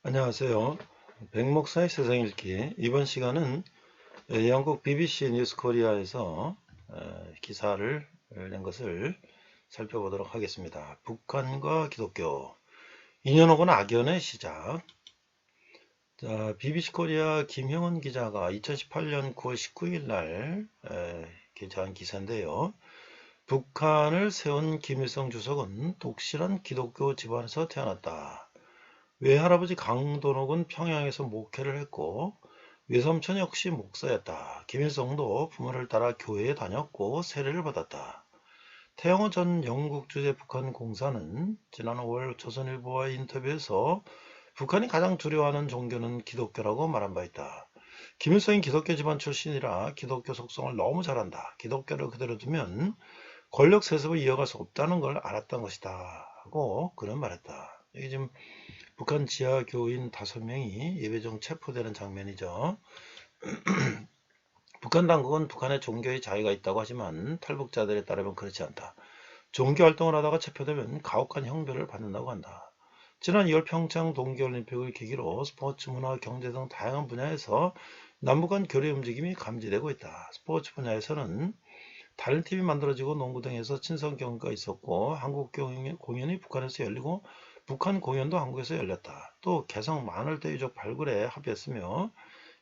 안녕하세요. 백목사의 세상 읽기. 이번 시간은 영국 BBC 뉴스 코리아에서 기사를 낸 것을 살펴보도록 하겠습니다. 북한과 기독교, 인연 혹은 악연의 시작. 자, BBC 코리아 김형은 기자가 2018년 9월 19일 날 게재한 기사인데요. 북한을 세운 김일성 주석은 독실한 기독교 집안에서 태어났다. 외할아버지 강도록은 평양에서 목회를 했고 외삼촌 역시 목사였다. 김일성도 부모를 따라 교회에 다녔고 세례를 받았다. 태영호 전 영국 주재 북한 공사는 지난 5월 조선일보와의 인터뷰에서 북한이 가장 두려워하는 종교는 기독교라고 말한 바 있다. 김일성이 기독교 집안 출신이라 기독교 속성을 너무 잘 안다. 기독교를 그대로 두면 권력 세습을 이어갈 수 없다는 걸 알았던 것이다. 하고 그는 말했다. 여기 지금 북한 지하 교인 5명이 예배 중 체포되는 장면이죠. 북한 당국은 북한의 종교의 자유가 있다고 하지만 탈북자들에 따르면 그렇지 않다. 종교 활동을 하다가 체포되면 가혹한 형벌을 받는다고 한다. 지난 2월 평창 동계올림픽을 계기로 스포츠, 문화, 경제 등 다양한 분야에서 남북 간 교류 움직임이 감지되고 있다. 스포츠 분야에서는 다른 팀이 만들어지고 농구 등에서 친선 경기가 있었고 한국 공연이 북한에서 열리고 북한 공연도 한국에서 열렸다. 또 개성 만월대 유적 발굴에 합의했으며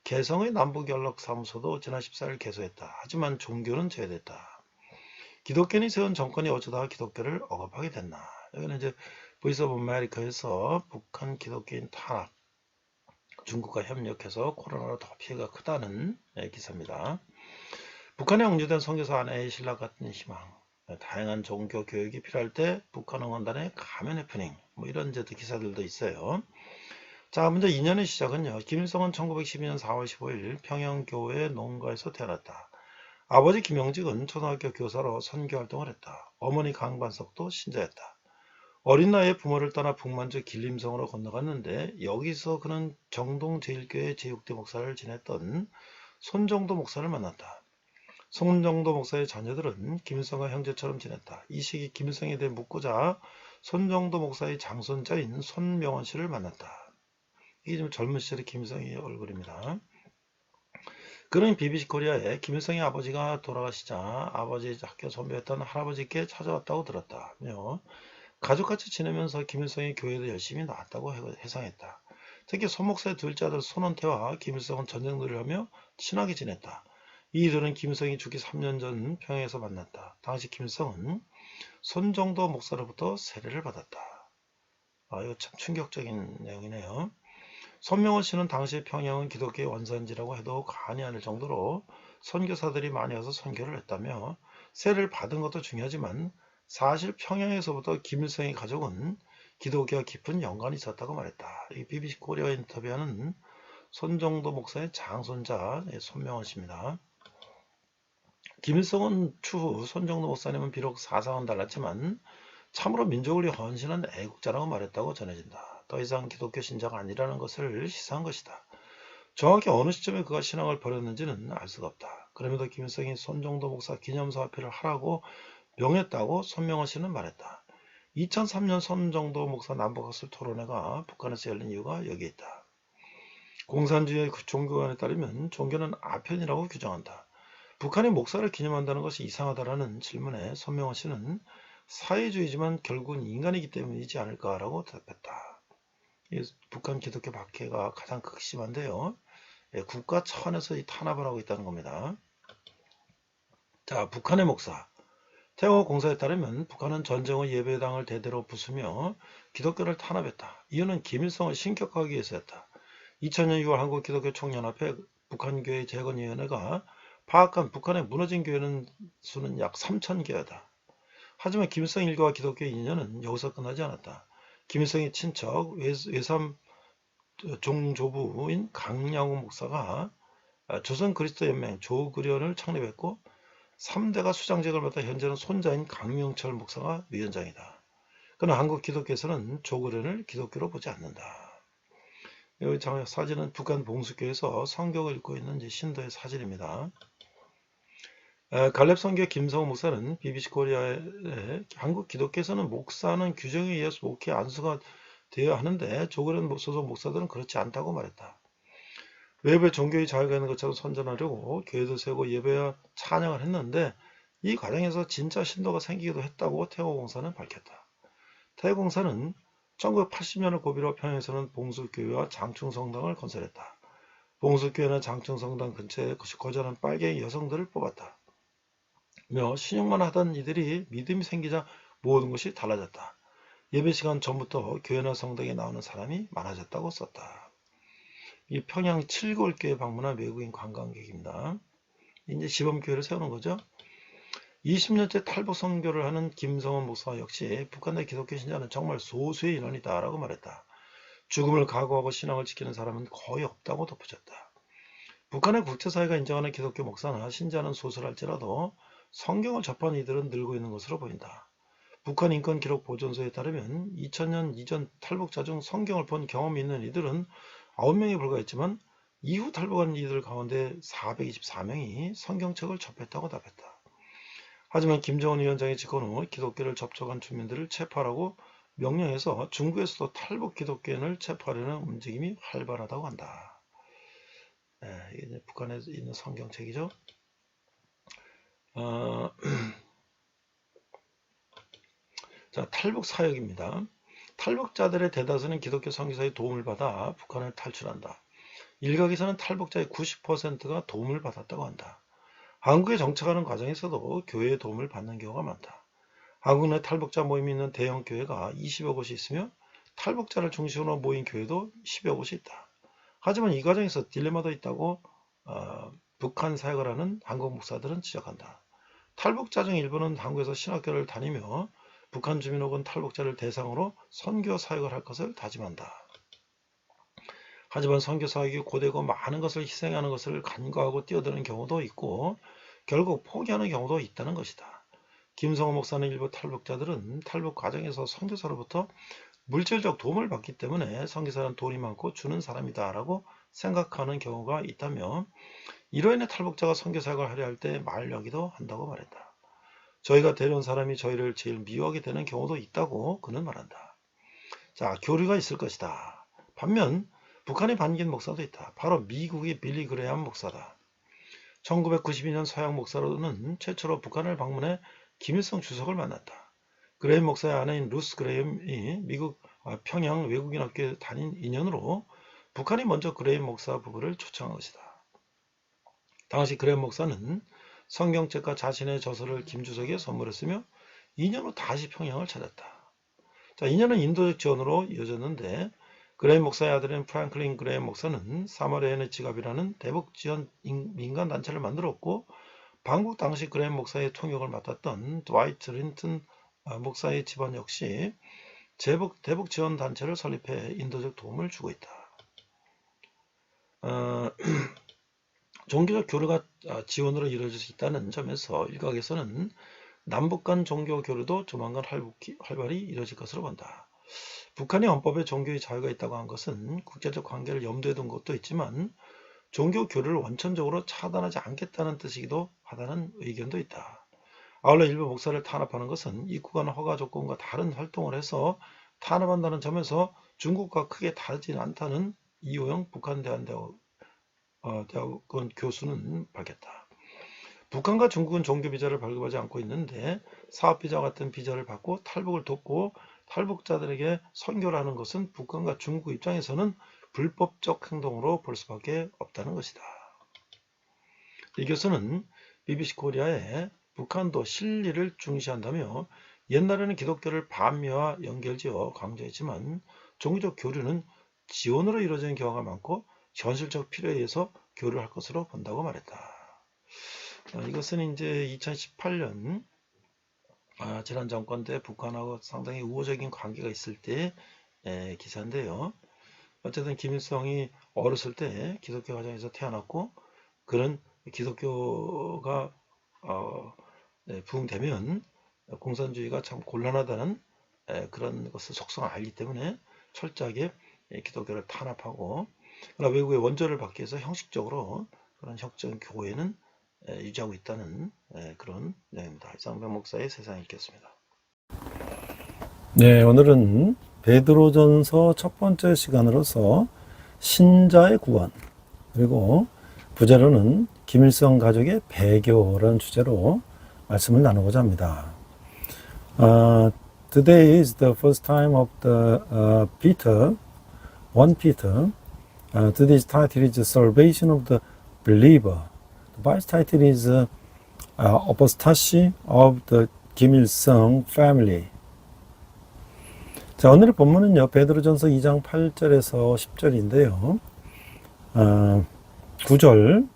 개성의 남북연락사무소도 지난 14일 개소했다. 하지만 종교는 제외됐다. 기독교인이 세운 정권이 어쩌다가 기독교를 억압하게 됐나. 여기는 이제 보이스 오브 아메리카에서 북한 기독교인 탄압, 중국과 협력해서 코로나로 더 피해가 크다는 기사입니다. 북한에 억류된 선교사 아내의 신라 같은 희망, 다양한 종교 교육이 필요할 때 북한 응원단의 가면 해프닝, 뭐 이런 기사들도 있어요. 자, 먼저 인연의 시작은요. 김일성은 1912년 4월 15일 평양교회 농가에서 태어났다. 아버지 김영직은 초등학교 교사로 선교활동을 했다. 어머니 강반석도 신자였다. 어린 나이에 부모를 떠나 북만주 길림성으로 건너갔는데 여기서 그는 정동제일교회 제6대 목사를 지냈던 손정도 목사를 만났다. 손정도 목사의 자녀들은 김일성과 형제처럼 지냈다. 이 시기 김일성에 대해 묻고자 손정도 목사의 장손자인 손명원 씨를 만났다. 이게 좀 젊은 시절의 김일성의 얼굴입니다. 그는 BBC 코리아에 김일성의 아버지가 돌아가시자 아버지 학교 선배였던 할아버지께 찾아왔다고 들었다며 가족같이 지내면서 김일성의 교회도 열심히 나왔다고 해상했다. 특히 손 목사의 둘째 아들 손원태와 김일성은 전쟁놀이를 하며 친하게 지냈다. 이들은 김일성이 죽기 3년 전 평양에서 만났다. 당시 김일성은 손정도 목사로부터 세례를 받았다. 이거 참 충격적인 내용이네요. 손명원 씨는 당시 평양은 기독교의 원산지라고 해도 과언이 아닐 정도로 선교사들이 많이 와서 선교를 했다며 세례를 받은 것도 중요하지만 사실 평양에서부터 김일성의 가족은 기독교와 깊은 연관이 있었다고 말했다. 이 BBC 코리아 인터뷰하는 손정도 목사의 장손자 손명원 씨입니다. 김일성은 추후 손정도 목사님은 비록 사상은 달랐지만 참으로 민족을 위해 헌신한 애국자라고 말했다고 전해진다. 더 이상 기독교 신자가 아니라는 것을 시사한 것이다. 정확히 어느 시점에 그가 신앙을 버렸는지는 알 수가 없다. 그럼에도 김일성이 손정도 목사 기념사 화폐를 하라고 명했다고 손명원 씨는 말했다. 2003년 손정도 목사 남북학술 토론회가 북한에서 열린 이유가 여기에 있다. 공산주의 종교관에 따르면 종교는 아편이라고 규정한다. 북한이 목사를 기념한다는 것이 이상하다라는 질문에 손명원 씨는 사회주의지만 결국은 인간이기 때문이지 않을까라고 대답했다. 북한 기독교 박해가 가장 극심한데요. 국가 차원에서 이 탄압을 하고 있다는 겁니다. 자, 북한의 목사. 태호 공사에 따르면 북한은 전쟁 후 예배당을 대대로 부수며 기독교를 탄압했다. 이유는 김일성을 신격화하기 위해서였다. 2000년 6월 한국기독교 총연합회 북한교회 재건위원회가 파악한 북한의 무너진 교회는 수는 약 3,000개였다. 하지만 김일성 일가와 기독교의 인연은 여기서 끝나지 않았다. 김일성의 친척 외삼 종조부인 강양호 목사가 조선그리스도연맹 조그련을 창립했고 3대가 수장직을 맡아 현재는 손자인 강명철 목사가 위원장이다. 그러나 한국 기독교에서는 조그련을 기독교로 보지 않는다. 여기 사진은 북한 봉수교에서 성경을 읽고 있는 신도의 사진입니다. 갈렙선교 김성호 목사는 BBC 코리아에 한국 기독교에서는 목사는 규정에 의해서 목회 안수가 되어야 하는데 조그레 소속 목사들은 그렇지 않다고 말했다. 외부에 종교의 자유가 있는 것처럼 선전하려고 교회도 세우고 예배와 찬양을 했는데 이 과정에서 진짜 신도가 생기기도 했다고 태호공사는 밝혔다. 태호공사는 1980년을 고비로 평양에서는 봉수교회와 장충성당을 건설했다. 봉수교회는 장충성당 근처에 거주하는 빨갱이 여성들을 뽑았다. 며 신용만 하던 이들이 믿음이 생기자 모든 것이 달라졌다. 예배 시간 전부터 교회나 성당에 나오는 사람이 많아졌다고 썼다. 이 평양 7개월교회 방문한 외국인 관광객입니다. 이제 시범교회를 세우는 거죠. 20년째 탈북 선교를 하는 김성원 목사 역시 북한 내 기독교 신자는 정말 소수의 인원이다 라고 말했다. 죽음을 각오하고 신앙을 지키는 사람은 거의 없다고 덧붙였다. 북한의 국제사회가 인정하는 기독교 목사나 신자는 소수랄지라도 성경을 접한 이들은 늘고 있는 것으로 보인다. 북한 인권기록보존소에 따르면 2000년 이전 탈북자 중 성경을 본 경험이 있는 이들은 9명에 불과했지만 이후 탈북한 이들 가운데 424명이 성경책을 접했다고 답했다. 하지만 김정은 위원장이 집권 후 기독교를 접촉한 주민들을 체포하라고 명령해서 중국에서도 탈북 기독교인을 체포하려는 움직임이 활발하다고 한다. 이게 이제 북한에 있는 성경책이죠. 자, 탈북 사역입니다. 탈북자들의 대다수는 기독교 선교사의 도움을 받아 북한을 탈출한다. 일각에서는 탈북자의 90%가 도움을 받았다고 한다. 한국에 정착하는 과정에서도 교회의 도움을 받는 경우가 많다. 한국 내 탈북자 모임이 있는 대형 교회가 20여 곳이 있으며 탈북자를 중심으로 모인 교회도 10여 곳이 있다. 하지만 이 과정에서 딜레마도 있다고 북한 사역을 하는 한국 목사들은 지적한다. 탈북자 중 일부는 한국에서 신학교를 다니며 북한 주민 혹은 탈북자를 대상으로 선교 사역을 할 것을 다짐한다. 하지만 선교 사역이 고되고 많은 것을 희생하는 것을 간과하고 뛰어드는 경우도 있고 결국 포기하는 경우도 있다는 것이다. 김성호 목사는 일부 탈북자들은 탈북 과정에서 선교사로부터 물질적 도움을 받기 때문에 선교사는 돈이 많고 주는 사람이다 라고 생각하는 경우가 있다며 이로 인해 탈북자가 선교사역을 하려 할 때 말려기도 한다고 말했다. 저희가 데려온 사람이 저희를 제일 미워하게 되는 경우도 있다고 그는 말한다. 자, 교류가 있을 것이다. 반면 북한에 반긴 목사도 있다. 바로 미국의 빌리 그레이엄 목사다. 1992년 서양 목사로는 최초로 북한을 방문해 김일성 주석을 만났다. 그레이엄 목사의 아내인 루스 그레이엄이 미국 평양 외국인 학교에 다닌 인연으로 북한이 먼저 그레이엄 목사 부부를 초청한 것이다. 당시 그레이엄 목사는 성경책과 자신의 저서를 김주석에 선물했으며 2년 후 다시 평양을 찾았다. 자, 2년은 인도적 지원으로 이어졌는데 그레이엄 목사의 아들인 프랭클린 그레이엄 목사는 사마리아인의 지갑이라는 대북 지원 민간 단체를 만들었고 방북 당시 그레이엄 목사의 통역을 맡았던 드와이트 린튼 목사의 집안 역시 대북 지원 단체를 설립해 인도적 도움을 주고 있다. 종교적 교류가 지원으로 이루어질 수 있다는 점에서 일각에서는 남북 간 종교 교류도 조만간 활발히 이루어질 것으로 본다. 북한의 헌법에 종교의 자유가 있다고 한 것은 국제적 관계를 염두에 둔 것도 있지만 종교 교류를 원천적으로 차단하지 않겠다는 뜻이기도 하다는 의견도 있다. 아울러 일부 목사를 탄압하는 것은 입국한 허가 조건과 다른 활동을 해서 탄압한다는 점에서 중국과 크게 다르지 않다는 이호영 북한 대한대학원 교수는 밝혔다. 북한과 중국은 종교 비자를 발급하지 않고 있는데 사업 비자 같은 비자를 받고 탈북을 돕고 탈북자들에게 선교를 하는 것은 북한과 중국 입장에서는 불법적 행동으로 볼 수밖에 없다는 것이다. 이 교수는 BBC 코리아에 북한도 실리를 중시한다며 옛날에는 기독교를 반미와 연결지어 강조했지만 종교적 교류는 지원으로 이루어지는 경우가 많고 현실적 필요에 의해서 교류할 것으로 본다고 말했다. 이것은 이제 2018년 지난 정권 때 북한하고 상당히 우호적인 관계가 있을 때 기사인데요. 어쨌든 김일성이 어렸을 때 기독교 가정에서 태어났고 그런 기독교가 부흥되면 공산주의가 참 곤란하다는 그런 것을 속성을 알기 때문에 철저하게 기독교를 탄압하고 그러나 외국의 원조를 받기 위해서 형식적으로 그런 혁정 교회는 유지하고 있다는 그런 내용입니다. 이상병 목사의 세상이 있겠습니다. 네, 오늘은 베드로전서 첫 번째 시간으로서 신자의 구원, 그리고 부제로는 김일성 가족의 배교라는 주제로 말씀을 나누고자 합니다. Today is the first time of the Peter, 1 Peter. Today's title is Salvation of the Believer. The Bible's title is Apostasy of the Kim Il-sung Family. 자, 오늘의 본문은요, 베드로전서 2장 8절에서 10절인데요. 9절.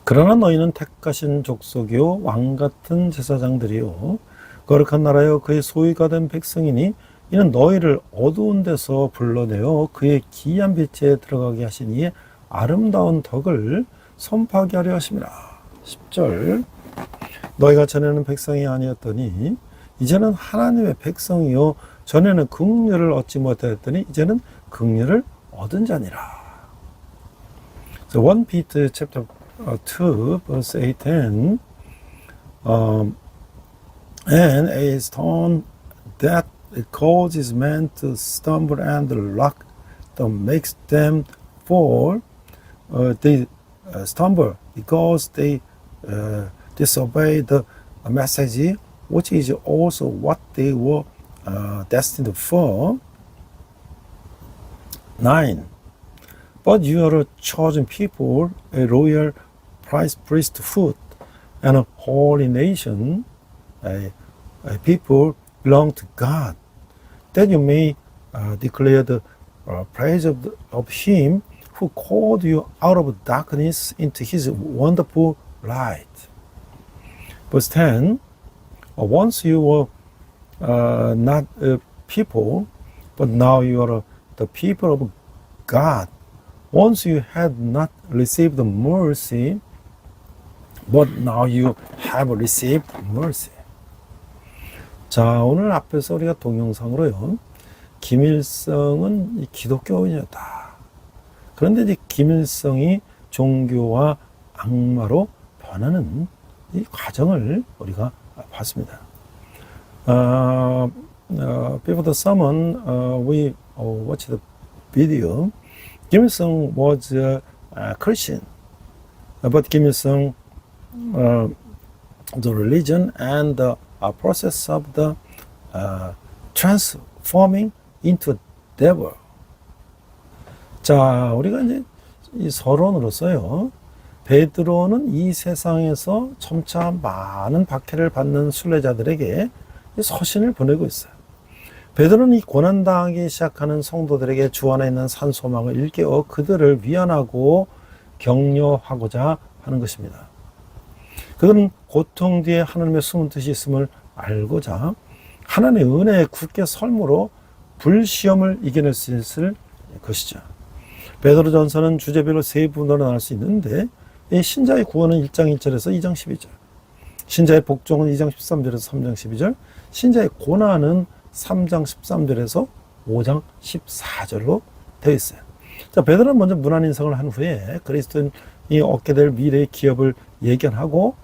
그러나 너희는 택하신 족속이요 왕같은 제사장들이요 거룩한 나라여 그의 소유가 된 백성이니 이는 너희를 어두운 데서 불러내어 그의 기이한 빛에 들어가게 하신 이의 아름다운 덕을 선포하게 하려 하심이라. 10절. 너희가 전에는 백성이 아니었더니 이제는 하나님의 백성이요 전에는 긍휼을 얻지 못하였더니 이제는 긍휼을 얻은 자니라. So 1 Peter chapter 2 verse 8 10 and a stone that causes men to stumble and rock that makes them fall, they stumble because they disobey the message, which is also what they were destined for. 9. But you are a chosen people, a royal priesthood, and a holy nation, a people belong to God, that you may declare the praise of Him who called you out of darkness into His wonderful light. Verse 10, once you were not a people, but now you are the people of God. Once you had not received mercy, but now you have received mercy. 자, 오늘 앞에서 우리가 동영상으로요, 김일성은 기독교인이었다. 그런데 이제 김일성이 종교와 악마로 변하는 이 과정을 우리가 봤습니다. Before the sermon, we watched the video. Kim Il-sung was a Christian, but Kim Il-sung, the religion and the process of the transforming into a devil. 자, 우리가 이제 이 서론으로서요, 베드로는 이 세상에서 점차 많은 박해를 받는 순례자들에게 서신을 보내고 있어요. 베드로는 이 고난당하기 시작하는 성도들에게 주 안에 있는 산소망을 일깨워 그들을 위안하고 격려하고자 하는 것입니다. 그들은 고통 뒤에 하나님의 숨은 뜻이 있음을 알고자 하나님의 은혜에 굳게 설므로 불시험을 이겨낼 수 있을 것이죠. 베드로전서는 주제별로 세 부분으로 나눌 수 있는데, 이 신자의 구원은 1장 1절에서 2장 12절, 신자의 복종은 2장 13절에서 3장 12절, 신자의 고난은 3장 13절에서 5장 14절로 되어 있어요. 자, 베드로는 먼저 문안 인성을 한 후에 그리스도인이 얻게 될 미래의 기업을 예견하고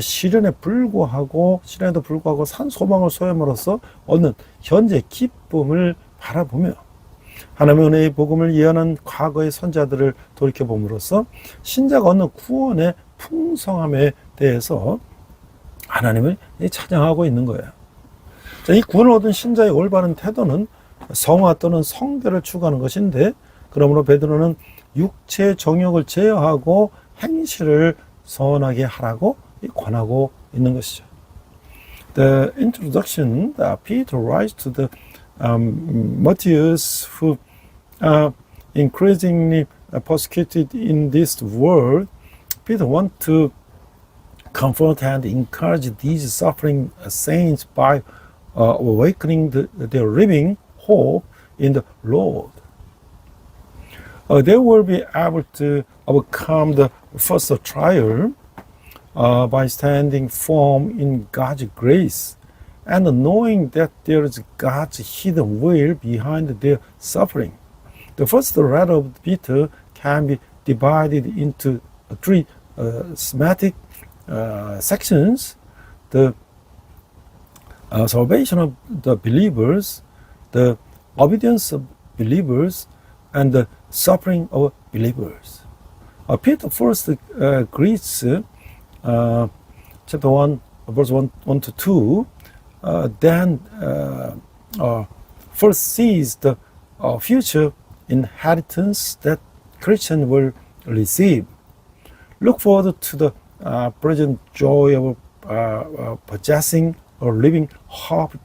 시련에도 불구하고 산 소망을 소염으로써 얻는 현재 기쁨을 바라보며 하나님의 은혜의 복음을 예언한 과거의 선자들을 돌이켜봄으로써 신자가 얻는 구원의 풍성함에 대해서 하나님을 찬양하고 있는 거예요. 자, 이 구원을 얻은 신자의 올바른 태도는 성화 또는 성결을 추구하는 것인데, 그러므로 베드로는 육체의 정욕을 제어하고 행실을 선하게 하라고 권하고 있는 것이죠. The introduction, Peter writes to the martyrs who are increasingly persecuted in this world. Peter wants to comfort and encourage these suffering saints by awakening their living hope in the Lord. They will be able to overcome the first trial by standing firm in God's grace and knowing that there is God's hidden will behind their suffering. The first letter of Peter can be divided into three thematic sections: the salvation of the believers, the obedience of believers and the suffering of believers. Peter first greets chapter 1, verse 1 to 2, then first sees the future inheritance that Christians will receive. Look forward to the present joy of possessing or living hope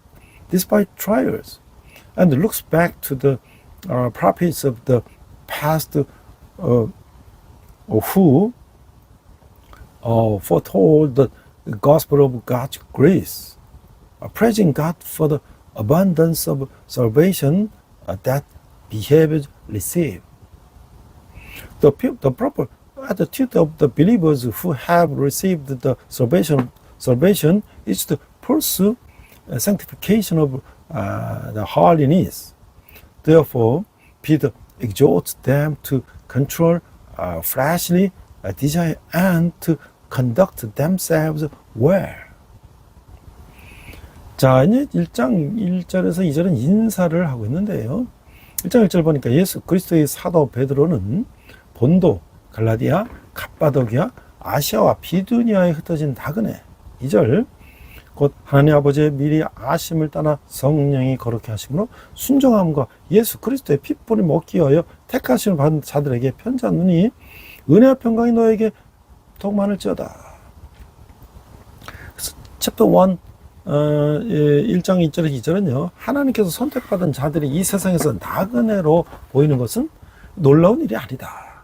despite trials, and looks back to the prophets of the past who foretold the gospel of God's grace, praising God for the abundance of salvation that we have received. The proper attitude of the believers who have received the salvation is to pursue sanctification of the holiness. Therefore, Peter exhorts them to control fleshly desire and to conduct themselves well. 자, 이제 1장 1절에서 2절은 인사를 하고 있는데요. 1장 1절 보니까 예수 그리스도의 사도 베드로는 본도, 갈라디아, 갑바도기아, 아시아와 비두니아에 흩어진 나그네. 2절 곧 하나님 아버지의 미리 아심을 따라 성령이 거룩히 하심으로 순종함과 예수 그리스도의 핏불이 먹기 위하여 택하심을 받은 자들에게 편지하노니 은혜와 평강이 너에게 더욱 많을지어다. 챕터 1 1장 1절에서 2절은요, 하나님께서 선택받은 자들이 이 세상에서 나그네로 보이는 것은 놀라운 일이 아니다.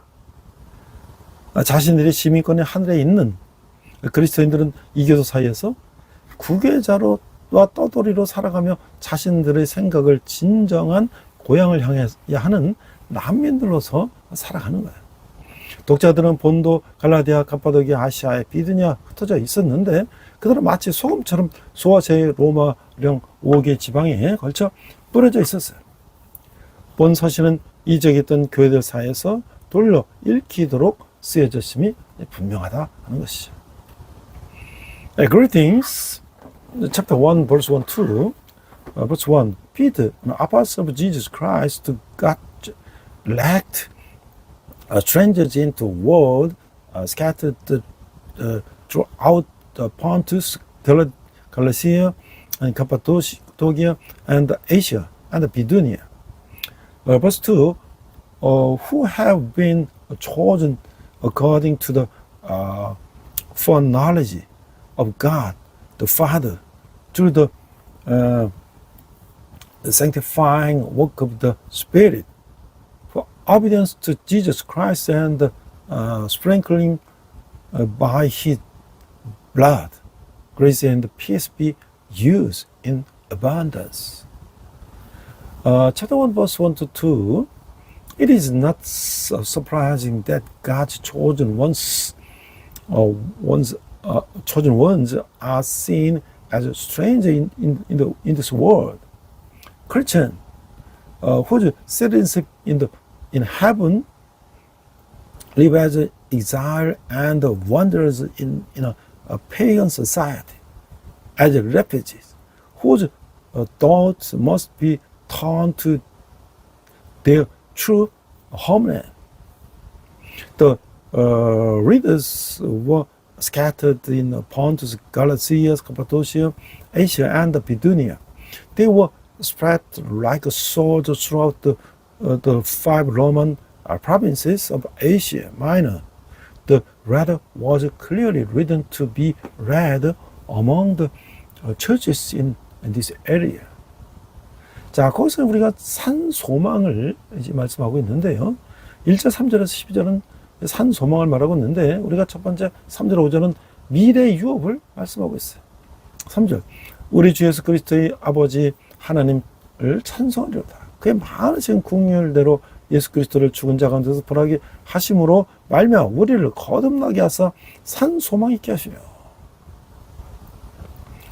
자신들의 시민권이 하늘에 있는 그리스도인들은 이교도 사이에서 구계자로와 떠돌이로 살아가며 자신들의 생각을 진정한 고향을 향해야 하는 난민들로서 살아가는 거예요. 독자들은 본도, 갈라디아, 갑바도기아, 아시아에 비두니아 흩어져 있었는데 그들은 마치 소금처럼 소아 제 로마령 5개 지방에 걸쳐 뿌려져 있었어요. 본 서신은 이 지역에 있던 교회들 사이에서 돌려 읽히도록 쓰여졌음이 분명하다 하는 것이죠. Greetings, chapter 1, verse 1, 2. Verse 1, Peter, an apostle of Jesus Christ, to God elect strangers into the world, scattered throughout Pontus, Galatia, and Cappadocia, and Asia, and Bithynia. Verse 2, who have been chosen according to the foreknowledge of God the Father through the sanctifying work of the Spirit, for obedience to Jesus Christ and sprinkling by His blood. Grace and peace be used in abundance. Chapter 1, verse 1 to 2. It is not surprising that God's chosen ones are seen as a stranger in this world. Christians whose citizenship in heaven live as exile and wanderers in a pagan society, as refugees, whose thoughts must be turned to their true homeland. The readers were scattered in Pontus, Galatia, Cappadocia, Asia, and Bithynia. They were spread like a sword throughout the 5 Roman provinces of Asia Minor. The letter was clearly written to be read among the churches in this area. 자, 거기서 우리가 산 소망을 이제 말씀하고 있는데요. 1절, 3절에서 12절은 산 소망을 말하고 있는데, 우리가 첫 번째 3절, 5절은 미래의 유업을 말씀하고 있어요. 3절, 우리 주 예수 그리스도의 아버지 하나님을 찬송하리로다. 그의 많으신 긍휼대로 예수 그리스도를 죽은 자 가운데서 부활하게 하심으로 말미암아 우리를 거듭나게 하사 산 소망 있게 하시며.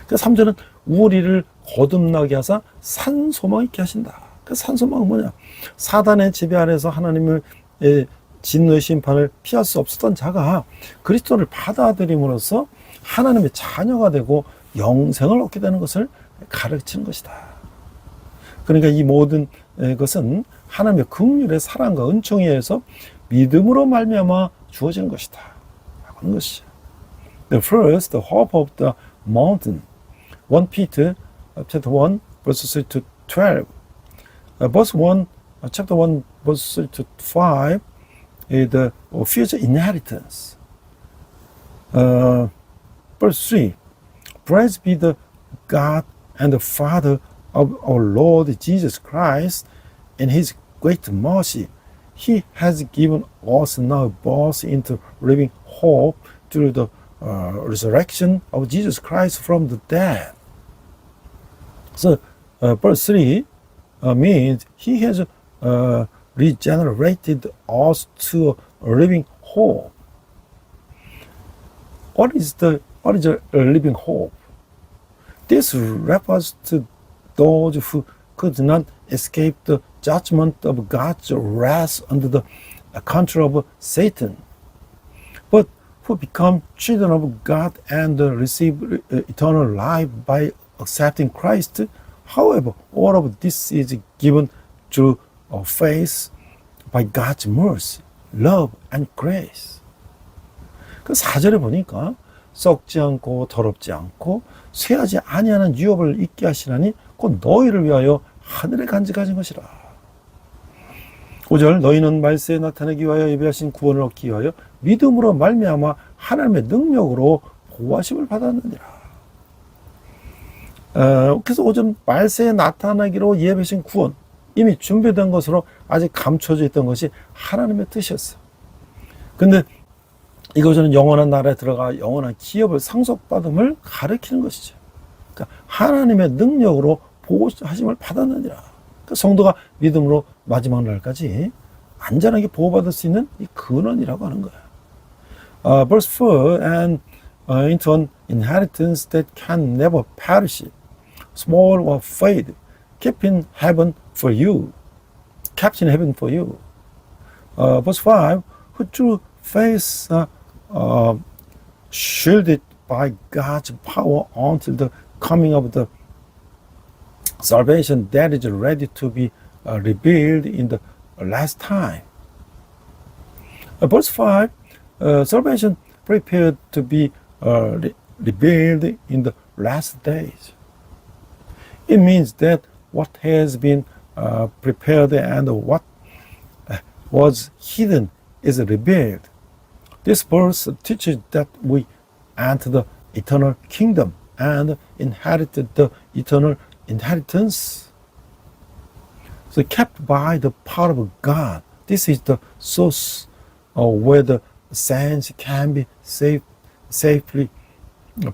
그 3절은 우리를 거듭나게 하사 산 소망 있게 하신다. 그 산 소망은 뭐냐? 사단의 지배 아래서 하나님의 진노의 심판을 피할 수 없었던 자가 그리스도를 받아들임으로써 하나님의 자녀가 되고 영생을 얻게 되는 것을 가르치는 것이다. 그러니까 이 모든 것은 하나님의 긍휼의 사랑과 은총에 의해서 믿음으로 말미암아 주어지는 것이다 라고 하는 것이죠. The first, the hope of the mountain. 1 Peter chapter 1 verse 3 to 12. Verse 1, chapter 1 verse 3 to 5 is the future inheritance. Verse 3, praise be the God and the Father of our Lord Jesus Christ. In His great mercy, He has given us now birth into living hope through the resurrection of Jesus Christ from the dead. So, verse 3 means He has regenerated us to a living hope. What is a living hope? This refers to those who could not escape the judgment of God's wrath under the control of Satan, but who become children of God and receive eternal life by accepting Christ. However, all of this is given through faith by God's mercy, love, and grace. 그 4절에 보니까 썩지 않고 더럽지 않고 쇠하지 아니하는 유업을 잊게 하시나니 곧 너희를 위하여 하늘에 간직하신 것이라. 5절 너희는 말세에 나타내기 위하여 예비하신 구원을 얻기 위하여 믿음으로 말미암아 하나님의 능력으로 보호하심을 받았느니라. 그래서 5절 말세에 나타나기로 예비하신 구원, 이미 준비된 것으로 아직 감춰져 있던 것이 하나님의 뜻이었어요. 근데 이것은 영원한 나라에 들어가 영원한 기업을 상속받음을 가리키는 것이죠. 그러니까 하나님의 능력으로 보호하심을 받았느니라. 그러니까 성도가 믿음으로 마지막 날까지 안전하게 보호받을 수 있는 이 근원이라고 하는 거예요. Verse 4, and into an inheritance that can never perish, small or fade, kept in heaven for you. Verse 5, who through faith shielded by God's power until the coming of the salvation that is ready to be revealed in the last time. Verse 5, salvation prepared to be revealed in the last days. It means that what has been prepared and what was hidden is revealed. This verse teaches that we enter the eternal kingdom and inherited the eternal inheritance. So kept by the power of God. This is the source where the saints can be safely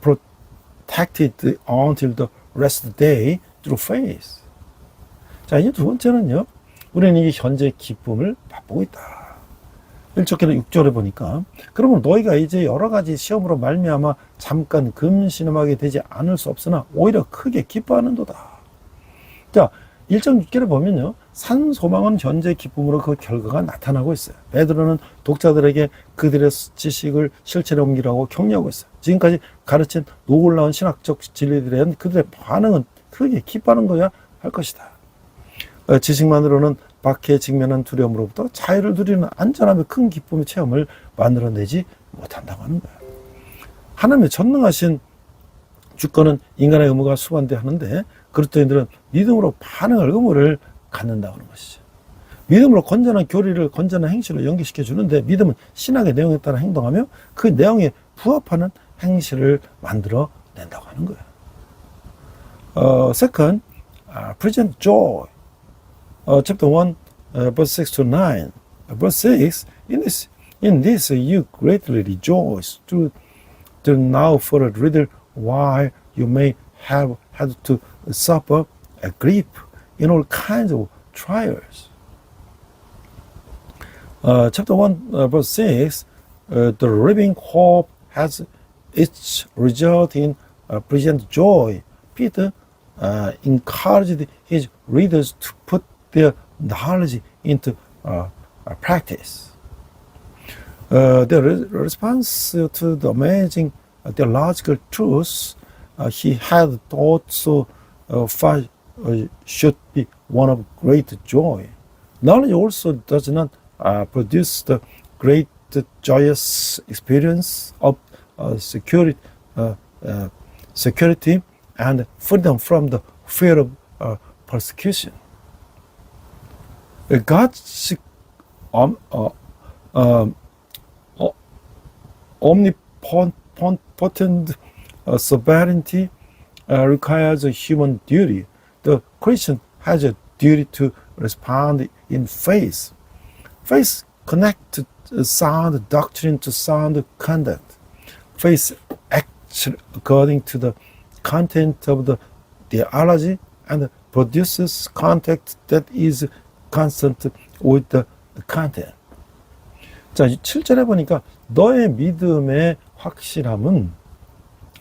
protected until the rest of the day through faith. 자, 이제 두 번째는요. 우리는 이 현재 기쁨을 맛보고 있다. 1절에는 6절에 보니까 그러면 너희가 이제 여러 가지 시험으로 말미암아 잠깐 금신음하게 되지 않을 수 없으나 오히려 크게 기뻐하는도다. 자, 1.6절에 보면요. 산 소망은 현재 기쁨으로 그 결과가 나타나고 있어요. 베드로는 독자들에게 그들의 지식을 실천에 옮기라고 격려하고 있어요. 지금까지 가르친 놀라운 신학적 진리들에 대한 그들의 반응은 크게 기뻐하는 거야 할 것이다. 지식만으로는 박해에 직면한 두려움으로부터 자유를 누리는 안전함의 큰 기쁨의 체험을 만들어내지 못한다고 하는 거예요. 하나님의 전능하신 주권은 인간의 의무가 수반되어 하는데 그리스도인들은 믿음으로 반응할 의무를 갖는다고 하는 것이죠. 믿음으로 건전한 교리를 건전한 행실로 연기시켜 주는데 믿음은 신학의 내용에 따라 행동하며 그 내용에 부합하는 행실을 만들어낸다고 하는 거예요. Second, present joy. Chapter 1, verse 6 to 9. Verse 6, in this you greatly rejoice, to now for a little while you may have had to suffer a grief in all kinds of trials. Chapter 1, verse 6, the living hope has its result in present joy. Peter encouraged his readers to put their knowledge into practice. The response to the amazing theological truths he had thought so far should be one of great joy. Knowledge also does not produce the great joyous experience of security and freedom from the fear of persecution. God's omnipotent sovereignty requires a human duty. The Christian has a duty to respond in faith. Faith connects sound doctrine to sound conduct. Faith acts according to the content of the theology and produces contact that is constant with the content. 자, 7절에 보니까 너의 믿음의 확실함은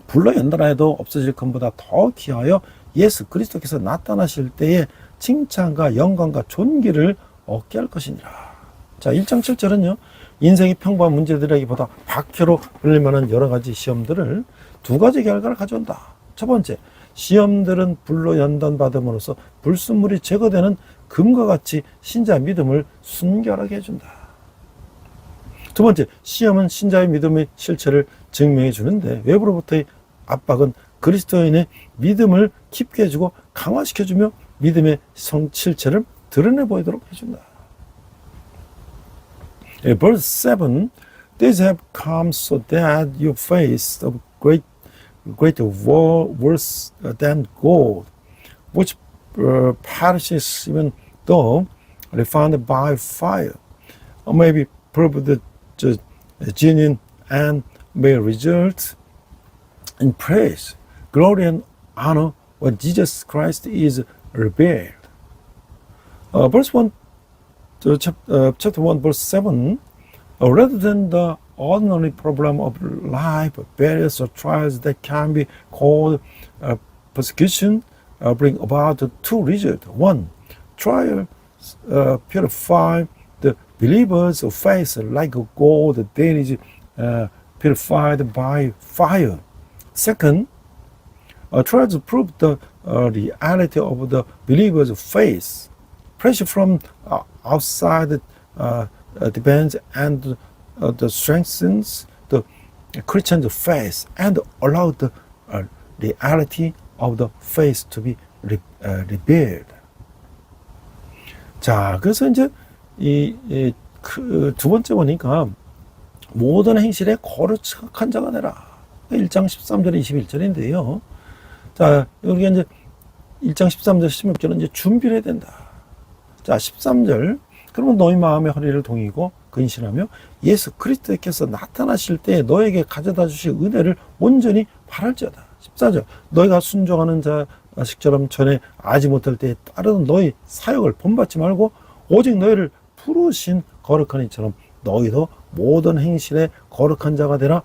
불로 연단하 해도 없어질 것보다 더 귀하여 예수 그리스도께서 나타나실 때에 칭찬과 영광과 존귀를 얻게 할 것이니라. 자, 1장 7절은요. 인생의 평범한 문제들에게보다 박해로 불릴 만한 여러 가지 시험들을 두 가지 결과를 가져온다. 첫 번째, 시험들은 불로 연단받음으로써 불순물이 제거되는 금과 같이 신자의 믿음을 순결하게 해준다. 두 번째, 시험은 신자의 믿음의 실체를 증명해 주는데 외부로부터의 압박은 그리스도인의 믿음을 깊게 해주고 강화시켜주며 믿음의 실체를 드러내 보이도록 해준다. Verse 7, These have come so that your faith of greater worth than gold, which perishes even though refined by fire, may be proved genuine and may result in praise, glory, and honor when Jesus Christ is revealed. Verse 1, chapter 1, verse 7, rather than the ordinary problem of life, barriers or trials that can be called persecution, bring about two results. One, trials purify the believers of faith like gold that is purified by fire. Second, trials prove the reality of the believer's faith. Pressure from outside depends and strengthens the Christian's faith and allow the reality of the faith to be revealed. 자, 그래서 이제 두 번째 보니까 모든 행실에 거룩한 자가 되라. 1장 13절에 21절인데요. 자, 여기 이제 1장 13절 16절은 이제 준비를 해야 된다. 자, 13절. 그러면 너희 마음의 허리를 동이고 근신하며 예수 그리스도께서 나타나실 때 너에게 가져다 주실 은혜를 온전히 바랄지어다. 14절. 너희가 순종하는 자식처럼 전에 알지 못할 때에 따르는 너희 사역을 본받지 말고 오직 너희를 부르신 거룩한 이처럼 너희도 모든 행실에 거룩한 자가 되라.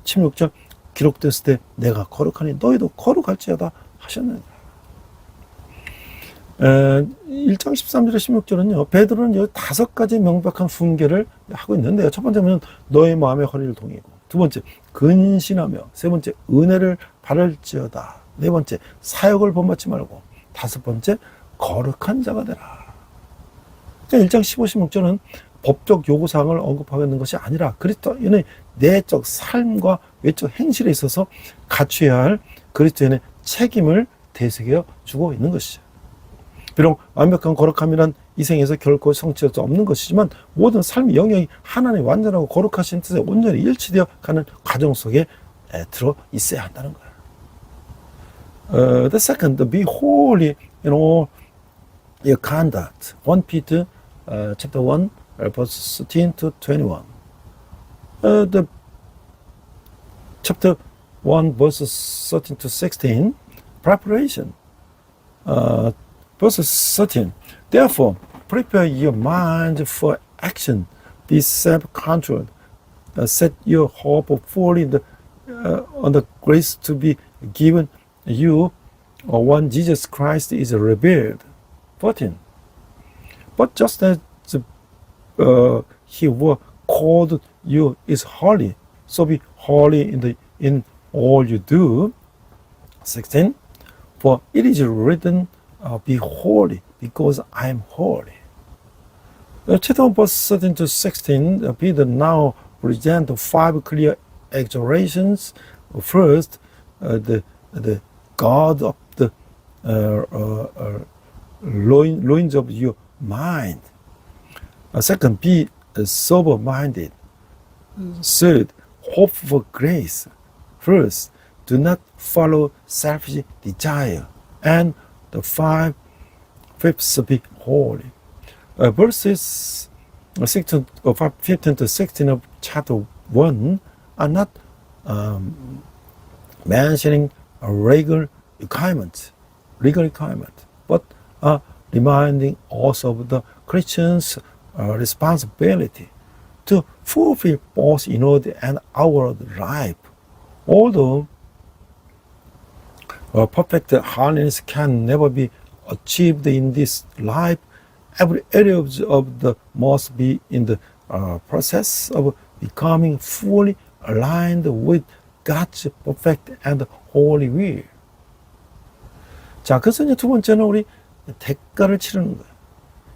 16절. 기록됐을 때 내가 거룩하니 너희도 거룩할지어다 하셨느니라. 1장 13절에 16절은요. 베드로는 여기 5가지 명백한 훈계를 하고 있는데요. 첫 번째는 너의 마음의 허리를 동이고, 두 번째 근신하며, 세 번째 은혜를 바랄지어다, 네 번째 사역을 본받지 말고, 다섯 번째 거룩한 자가 되라. 1장 15, 16절은 법적 요구사항을 언급하고 있는 것이 아니라 그리스도인의 내적 삶과 외적 행실에 있어서 갖춰야 할 그리스도인의 책임을 되새겨 주고 있는 것이죠. 비록 완벽한 거룩함이란 이 생에서 결코 성취할 수 없는 것이지만 모든 삶의 영역이 하나님의 완전하고 거룩하신 뜻에 온전히 일치되어 가는 과정 속에 들어 있어야 한다는 거예요. The second, be holy in all your conduct. 1 Peter chapter 1 verse 13 to 21. The chapter 1 verses 13 to 16, preparation. Verse 13, therefore, prepare your mind for action, be self-controlled, set your hope fully on the grace to be given you when Jesus Christ is revealed. 14, but just as he who called you is holy, so be holy in all you do. 16, for it is written, be holy, because I am holy. Chapter 1, verse 13 to 16, Peter now presents 5 clear exhortations. First, the God of the loins of your mind. Second, be sober-minded. Third, hope for grace. First, do not follow selfish desire. And the fifth, be holy. Verses 15 to 16 of chapter 1 are not mentioning a legal requirement, but are reminding us of the Christian's responsibility to fulfill both inward and outward life. Although perfect holiness can never be achieved in this life, every area of the must be in the process of becoming fully aligned with God's perfect and holy will. 자, 그래서 이제 두 번째는 우리 대가를 치르는 거예요.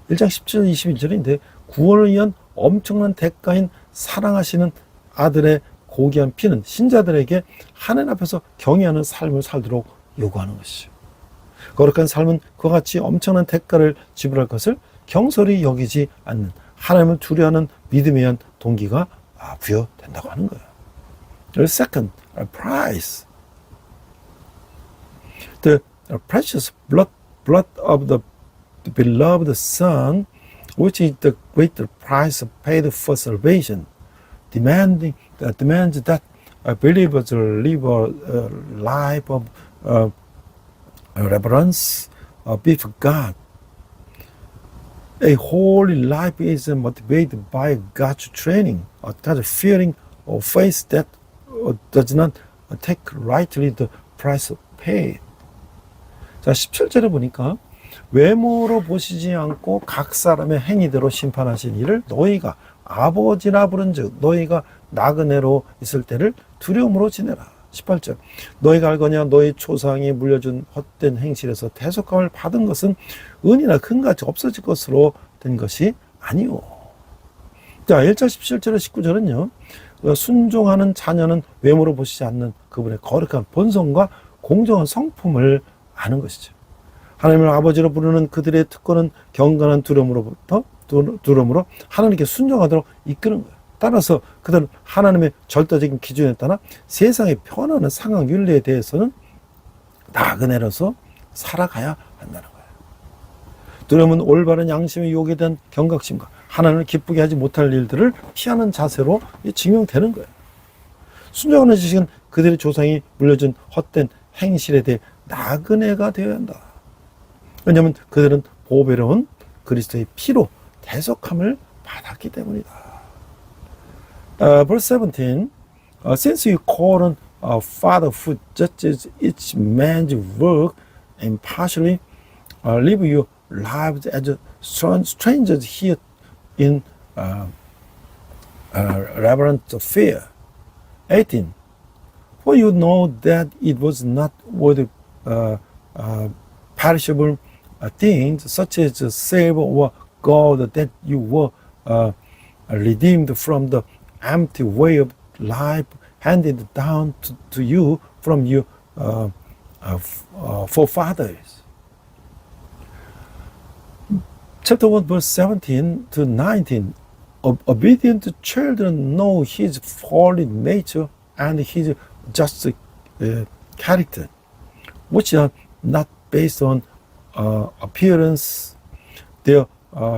1장 17절 21절인데 구원을 위한 엄청난 대가인 사랑하시는 아들의 고귀한 피는 신자들에게 하나님 앞에서 경외하는 삶을 살도록 요구하는 것이죠. 거룩한 삶은 그와 같이 엄청난 대가를 지불할 것을 경솔히 여기지 않는 하나님을 두려워하는 믿음에 의한 동기가 부여된다고 하는 거예요. Second, a price. The precious blood of the beloved Son, which is the greater price paid for salvation, demands that believers live a life of reverence before God. A holy life is motivated by God's training, God's fearing of faith that does not take rightly the price paid. 자, 17절에 보니까 외모로 보시지 않고 각 사람의 행위대로 심판하신 이를 너희가 아버지라 부른즉 너희가 나그네로 있을 때를 두려움으로 지내라. 18절 너희가 알거냐 너희 초상이 물려준 헛된 행실에서 대속함을 받은 것은 은이나 금같이 없어질 것으로 된 것이 아니오. 자, 1절 17절에 19절은요. 순종하는 자녀는 외모로 보시지 않는 그분의 거룩한 본성과 공정한 성품을 아는 것이죠. 하나님을 아버지로 부르는 그들의 특권은 경건한 두려움으로 하나님께 순종하도록 이끄는 거예요. 따라서 그들은 하나님의 절대적인 기준에 따라 세상에 변하는 상황 윤리에 대해서는 나그네로서 살아가야 한다는 거예요. 두려움은 올바른 양심의 요구에 대한 경각심과 하나님을 기쁘게 하지 못할 일들을 피하는 자세로 증명되는 거예요. 순종하는 지식은 그들의 조상이 물려준 헛된 행실에 대해 나그네가 되어야 한다. 왜냐하면 그들은 보배로운 그리스도의 피로 대속함을 받았기 때문이다. Verse 17, since you call on Father who judges each man's work impartially, live your lives as strangers here in reverent fear. 18, for you know that it was not with perishable things such as silver or gold that you were redeemed from the empty way of life handed down to you from your forefathers. Chapter 1, verse 17 to 19. Obedient children know his holy nature and his just character, which are not based on appearance. Their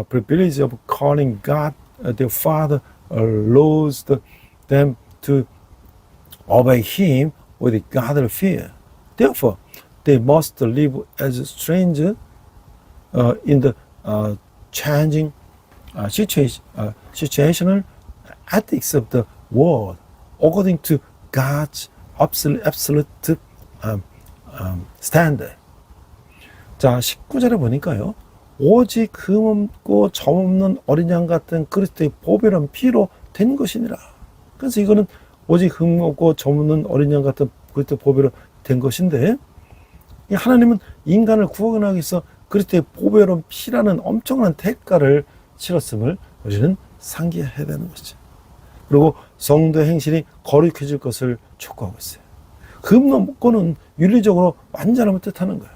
privilege of calling God their Father allows them to obey Him with godly fear. Therefore, they must live as strangers in the changing situational ethics of the world, according to God's absolute standard. 자, 19절에 보니까요. 오직 금 없고 점 없는 어린 양 같은 그리스도의 보배로운 피로 된 것이니라. 그래서 이거는 오직 금 없고 점 없는 어린 양 같은 그리스도의 보배로 된 것인데, 하나님은 인간을 구원하기 위해서 그리스도의 보배로운 피라는 엄청난 대가를 치렀음을 우리는 상기해야 되는 것이죠. 그리고 성도의 행실이 거룩해질 것을 촉구하고 있어요. 금목고는 윤리적으로 완전함을 뜻하는 거예요.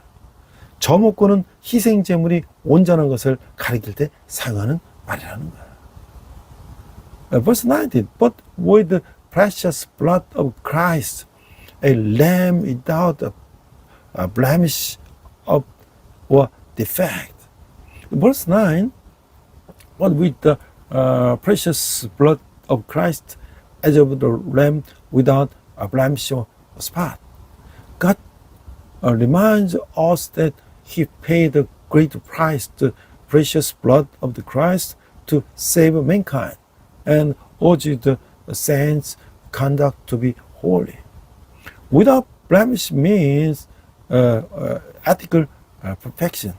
저목고는 희생 제물이 온전한 것을 가리킬 때 사용하는 말이라는 거예요. Verse 19, but with the precious blood of Christ, a lamb without a blemish or defect. Verse 9, but with the precious blood of Christ, as of the lamb without a blemish or spot. God reminds us that He paid a great price, the precious blood of the Christ, to save mankind, and urges the saints' conduct to be holy. Without blemish means ethical perfection.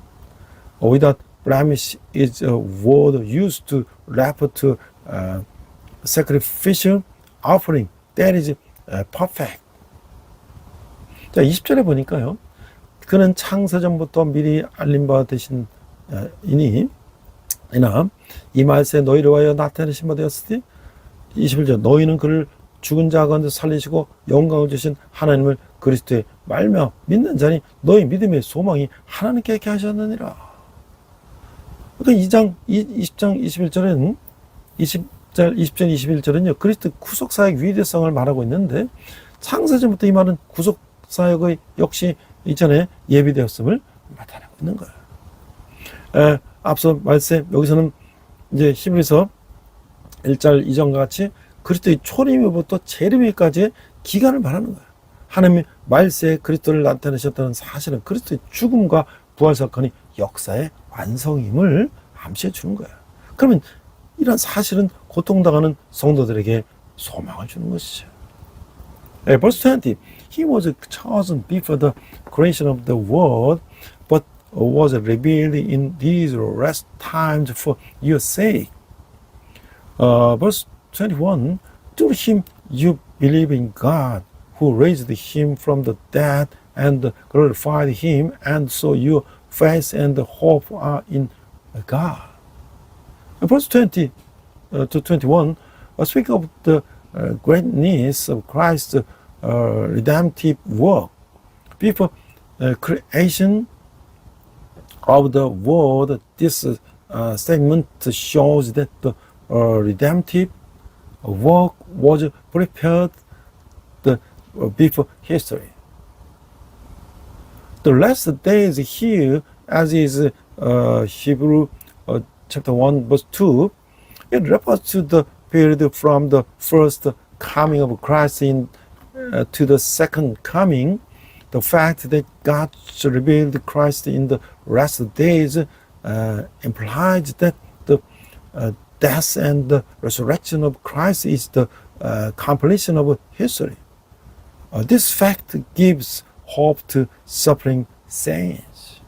Without blemish is a word used to refer to sacrificial offering that is perfect. 자, 20절에 보니까요. 그는 창세전부터 미리 알림 바 되신 이니 이나 이 말세 너희를 위하여 나타내신 바 되었으니 21절 너희는 그를 죽은 자 가운데 살리시고 영광을 주신 하나님을 그리스도의 말며 믿는 자니 너희 믿음의 소망이 하나님께 있게 하셨느니라. 그러니까 20장 21절에는 20절 21절은요 그리스도 구속사역 위대성을 말하고 있는데 창세전부터 이 말은 구속사역의 역시 이전에 예비되었음을 나타내고 있는 거예요. 앞서 말씀 여기서는 이제 히브리서 1절 이전과 같이 그리스도의 초림위부터 재림위까지의 기간을 말하는 거예요. 하나님이 말세에 그리스도를 나타내셨다는 사실은 그리스도의 죽음과 부활 사건이 역사의 완성임을 암시해 주는 거예요. 그러면 이런 사실은 고통당하는 성도들에게 소망을 주는 것이죠. Verse 20, He was chosen before the creation of the world, but was revealed in these last times for your sake. Verse 21, through Him you believe in God, who raised Him from the dead and glorified Him, and so your faith and hope are in God. Verse 20 to 21, speak of the greatness of Christ's redemptive work. Before creation of the world, this segment shows that the redemptive work was prepared before history. The last days here, as is Hebrew chapter 1 verse 2, it refers to the period from the first coming of Christ to the second coming. The fact that God revealed Christ in the last days implies that the death and the resurrection of Christ is the completion of history. This fact gives hope to suffering saints.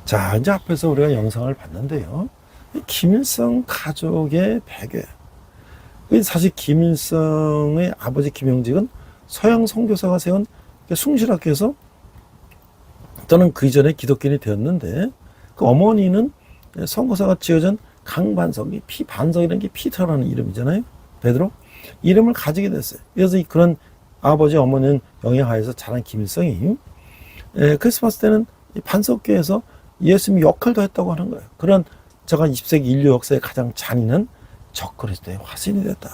자, 이제 앞에서 우리가 영상을 봤는데요. 김일성 가족의 배교예요. 사실 김일성의 아버지 김영직은 서양 선교사가 세운 숭실학교에서 또는 그 이전에 기독교인이 되었는데 그 어머니는 선교사가 지어준 강반석, 피반석이라는 게 피터라는 이름이잖아요. 베드로. 이름을 가지게 됐어요. 그래서 그런 아버지 어머니는 영향하에서 자란 김일성이 그래서 봤을 때는 반석교에서 예수님이 역할도 했다고 하는 거예요. 그런 저가 20세기 인류 역사의 가장 잔인한 적그리스도의 화신이 됐다.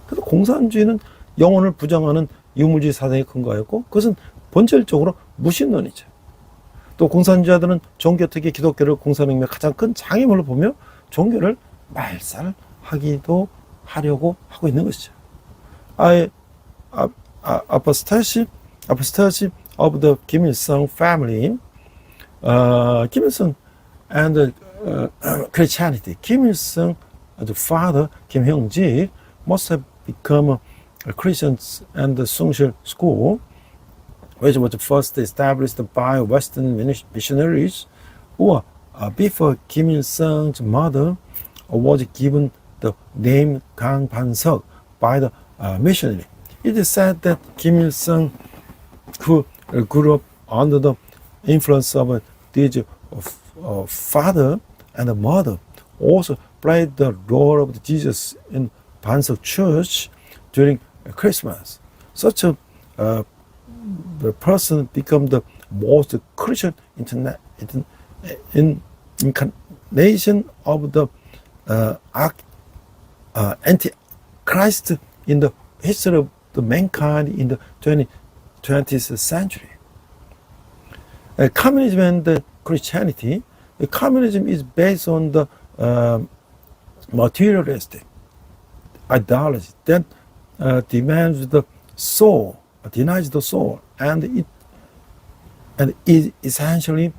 그래서 공산주의는 영혼을 부정하는 유물주의 사상에 근거하였고 그것은 본질적으로 무신론이죠. 또 공산주의자들은 종교특위 기독교를 공산혁명의 가장 큰 장애물로 보며 종교를 말살하기도 하려고 하고 있는 것이죠. Apostasy of the Kim Il-sung family, Kim Il-sung and Christianity. Kim Il-sung, the father, Kim Hyung-ji, must have become Christians and the Sungsil school, which was first established by Western missionaries, or before Kim Il-sung's mother was given the name Kang Pan-seok by the missionary. It is said that Kim Il-sung, who grew up under the influence of these father and mother also played the role of Jesus in Bansuk Church during Christmas. Such a the person become the most Christian incarnation of the anti-Christ in the history of the mankind in the 20th century. Communism and the Christianity. Communism is based on the materialistic ideology that demands the soul, denies the soul, and is essentially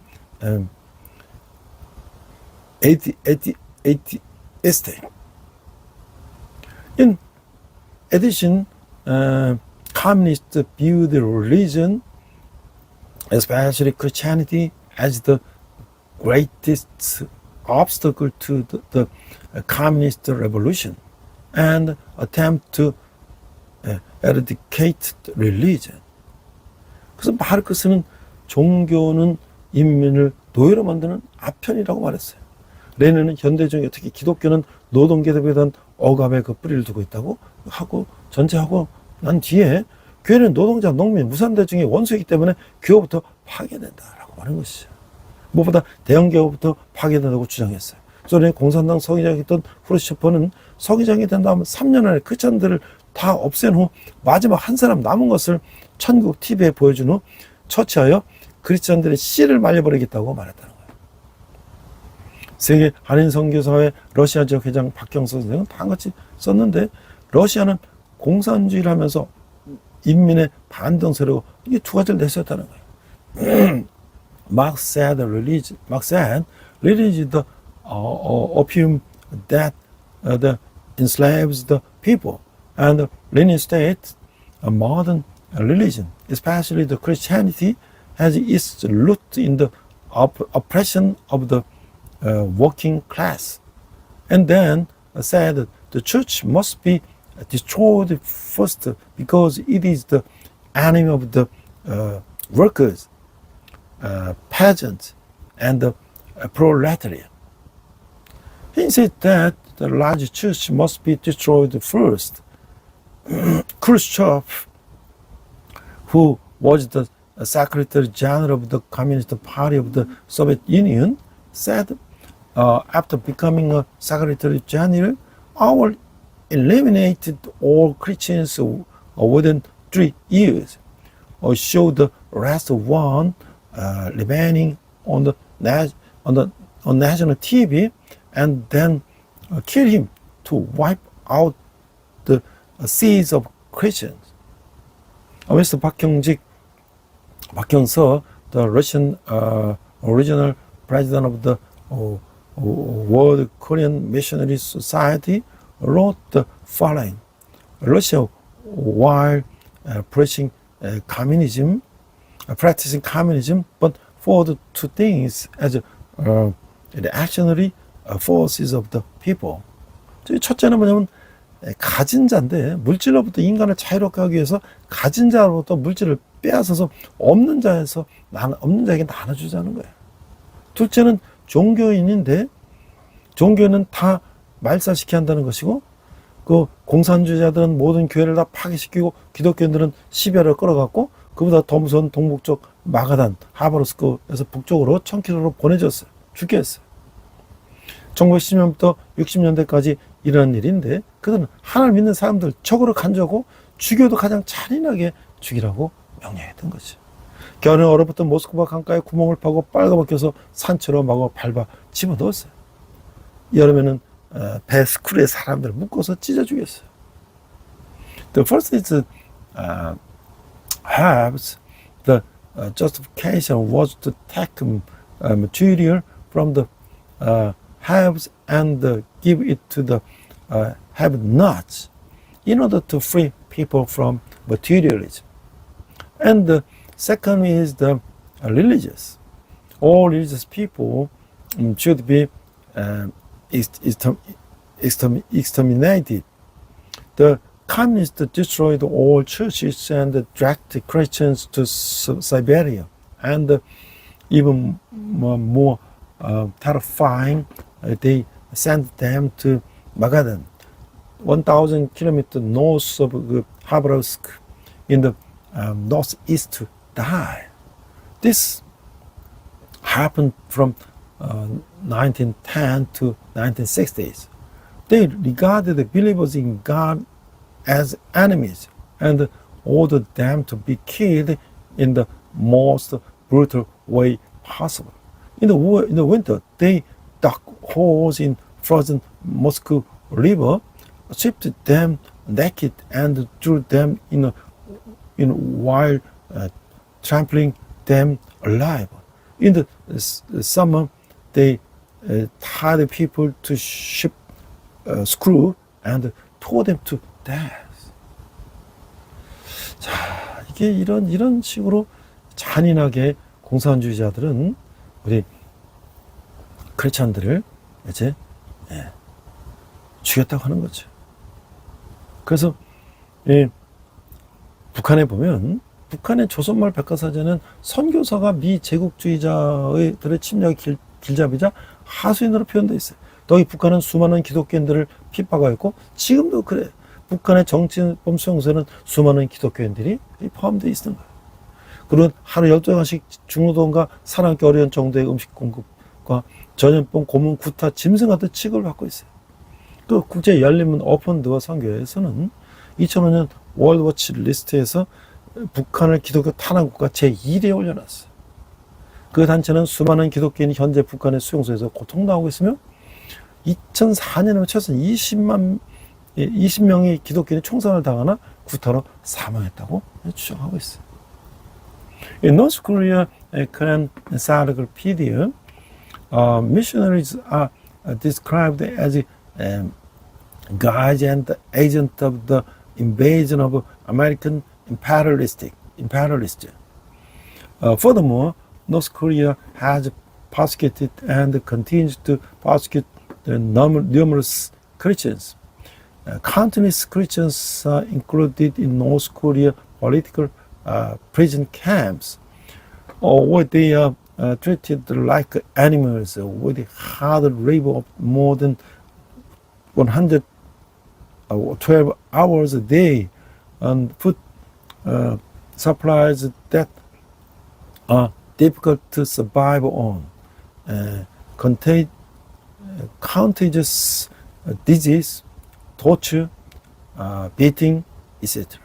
atheistic. In addition, communists view the religion, especially Christianity, as the greatest obstacle to the communist revolution and attempt to eradicate religion. 그래서 마르크스는 종교는 인민을 노예로 만드는 아편이라고 말했어요. 레닌은 현대적인 특히 기독교는 노동계급에 대한 억압의 그 뿌리를 두고 있다고 하고 전제하고 난 뒤에 교회는 노동자, 농민, 무산대중의 원수이기 때문에 교회부터 파괴된다라고 말한 것이죠. 무엇보다 대형기업부터 파괴된다고 주장했어요. 소련의 공산당 서기장이었던 후르시초프는 서기장이 된 다음 3년 안에 크리스찬들을 다 없앤 후 마지막 한 사람 남은 것을 천국 TV에 보여준 후 처치하여 크리스찬들의 씨를 말려버리겠다고 말했다는 거예요. 세계 한인선교사회 러시아 지역 회장 박경서 선생은 다같이 썼는데 썼는데 러시아는 공산주의를 하면서 인민의 반동 세력고 이게 두 가지를 내세웠다는 거예요. Marx said religion is the opium that enslaves the people, and Lenin states a modern religion, especially the Christianity, has its root in the oppression of the working class, and then said the church must be destroyed first because it is the enemy of the workers, peasants, and the proletariat. He said that the large church must be destroyed first. Khrushchev, who was the Secretary General of the Communist Party of the Soviet Union, said after becoming a Secretary General, I will eliminate all Christians within 3 years, or show the rest of one remaining on national TV, and then kill him to wipe out the seeds of Christians. Mr. Bakhyong-so, the Russian original president of the World Korean Missionary Society, wrote the following: Russia, while practicing communism, but for the two things as reactionary forces of the people. 첫째는 뭐냐면 가진 자인데 물질로부터 인간을 자유롭게 하기 위해서 가진 자로부터 물질을 빼앗아서 없는 자에게 나눠주자는 거예요. 둘째는 종교인인데 종교는 다 말살시켜야 한다는 것이고, 그 공산주의자들은 모든 교회를 다 파괴시키고 기독교인들은 시베리아로 끌어갔고, 그보다 더 무서운 동북쪽 마가단 하바rovsk에서 북쪽으로 1000km로 보내졌어요. 죽게 했어요. 1910년부터 60년대까지 일어난 일인데, 그들은 하나를 믿는 사람들 적으로 간주하고 죽여도 가장 잔인하게 죽이라고 명령했던 거죠. 겨울에 얼어붙은 모스크바 강가에 구멍을 파고 빨가벗겨서 산채로 마구 밟아 집어넣었어요. 여름에는 배 스크루에 사람들을 묶어서 찢어 죽였어요. The first is perhaps the justification was to take material from the haves and give it to the have-nots in order to free people from materialism. And the second is the religious. All religious people should be exterminated. The communists destroyed all churches and dragged Christians to Siberia. And even more terrifying, they sent them to Magadan, 1,000 kilometers north of Khabarovsk in the northeast to die. This happened from 1910 to 1960s. They regarded the believers in God as enemies and ordered them to be killed in the most brutal way possible. In the winter, they dug holes in frozen Moscow River, stripped them naked, and threw them in while trampling them alive. In the summer, they tied people to ship screw and tore them to death. 자, 이게 이런 식으로 잔인하게 공산주의자들은 우리 크리스찬들을 이제 죽였다고 하는 거죠. 그래서 북한에 보면 북한의 조선말 백과사전은 선교사가 미 제국주의자들의 침략의 길잡이자 하수인으로 표현되어 있어요. 더히 북한은 수많은 기독교인들을 핍박하였고 지금도 그래. 북한의 정치범 수용소에는 수많은 기독교인들이 포함되어 있는 거예요. 그리고 하루 12시간씩 중노동과 살아남기 어려운 정도의 음식 공급과 전염병, 고문, 구타, 짐승 같은 취급을 받고 있어요. 또 국제 열린문 오픈도어 선교회에서는 2005년 월드워치 리스트에서 북한을 기독교 탄압국가 제1위에 올려놨어요. 그 단체는 수많은 기독교인이 현재 북한의 수용소에서 고통당하고 있으며 2004년에 최소 20명의 기독교인이 총살을 당하나 구타로 사망했다고 주장하고 있어요. In North Korea, Korean Encyclopedia, missionaries are described as guides and agents of the invasion of American imperialists. Furthermore, North Korea has persecuted and continues to persecute numerous Christians. Countless Christians are included in North Korea political prison camps, where they are treated like animals with hard labor of more than 112 hours a day, and food supplies that are difficult to survive on, contagious disease, torture, beating, etc.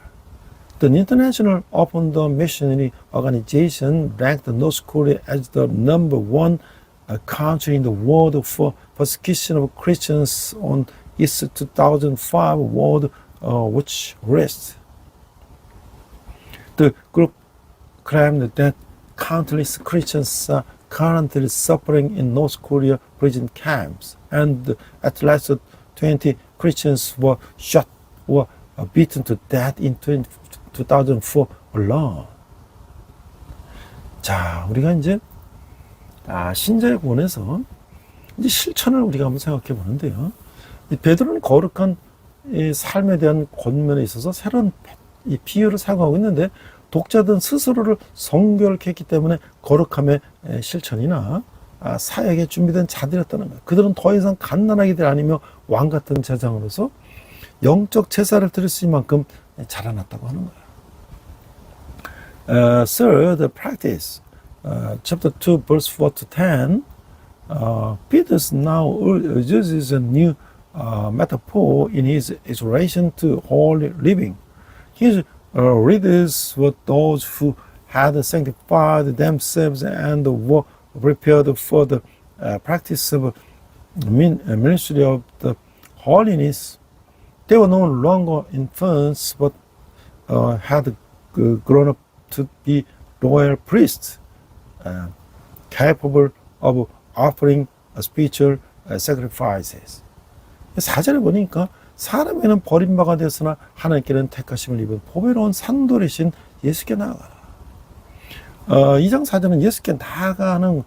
The International Open Door Missionary Organization ranked North Korea as the #1 country in the world for persecution of Christians on its 2005 World Watch List. The group claimed that countless Christians are currently suffering in North Korea prison camps, and at least 20 Christians were shot or beaten to death in 2004 alone. 자, 우리가 이제 신자의 구원에서 이제 실천을 우리가 한번 생각해 보는데요. 이 베드로는 거룩한 이 삶에 대한 권면에 있어서 새로운 이 비유를 사용하고 있는데, 독자들은 스스로를 성결케 했기 때문에 거룩함의 실천이나 사역에 준비된 자들이었다는 거예요. 그들은 더 이상 갓난아기들 아니며 왕 같은 제사장으로서 영적 제사를 드릴 수 있는 만큼 자라났다고 하는 거예요. Third practice, chapter 2, verse 4 to 10, Peter now uses a new metaphor in his exhortation to holy living. His readers were those who had sanctified themselves and were prepared for the practice of ministry of the holiness. They were no longer infants, but had grown up to be royal priests, capable of offering spiritual sacrifices. 4절에 보니까 사람에게는 버림받아 되었으나 하나님께는 택하심을 입은 보배로운 산돌이신 예수께 나아가라. 2장 4절은 예수께 나아가는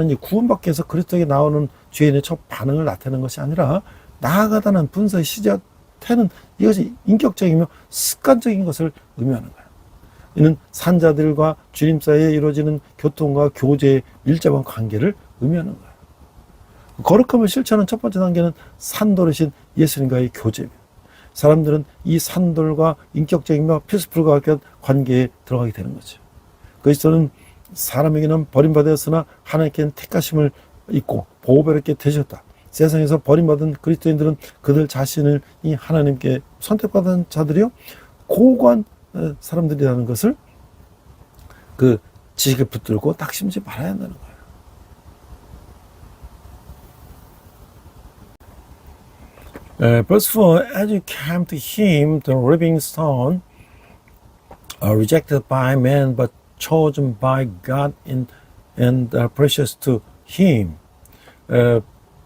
이 구원받기 위해서 그리스도에게 나오는 죄인의 첫 반응을 나타내는 것이 아니라, 나아가다는 분서의 시작 태는 이것이 인격적이며 습관적인 것을 의미하는 거예요. 이는 산자들과 주님 사이에 이루어지는 교통과 교제의 밀접한 관계를 의미하는 거예요. 거룩함을 실천하는 첫 번째 단계는 산돌이신 예수님과의 교제입니다. 사람들은 이 산돌과 인격적이며 필수풀과 같은 관계에 들어가게 되는 거죠. 그리스도는 사람에게는 버림받았으나 하나님께는 택하심을 입고 보호받게 되셨다. 세상에서 버림받은 그리스도인들은 그들 자신을 이 하나님께 선택받은 자들이요 고고한 사람들이라는 것을 그 지식에 붙들고 낙심지 말아야 한다는 거예요. Verse 4, as you came to him, the living stone, rejected by man but chosen by God and precious to him.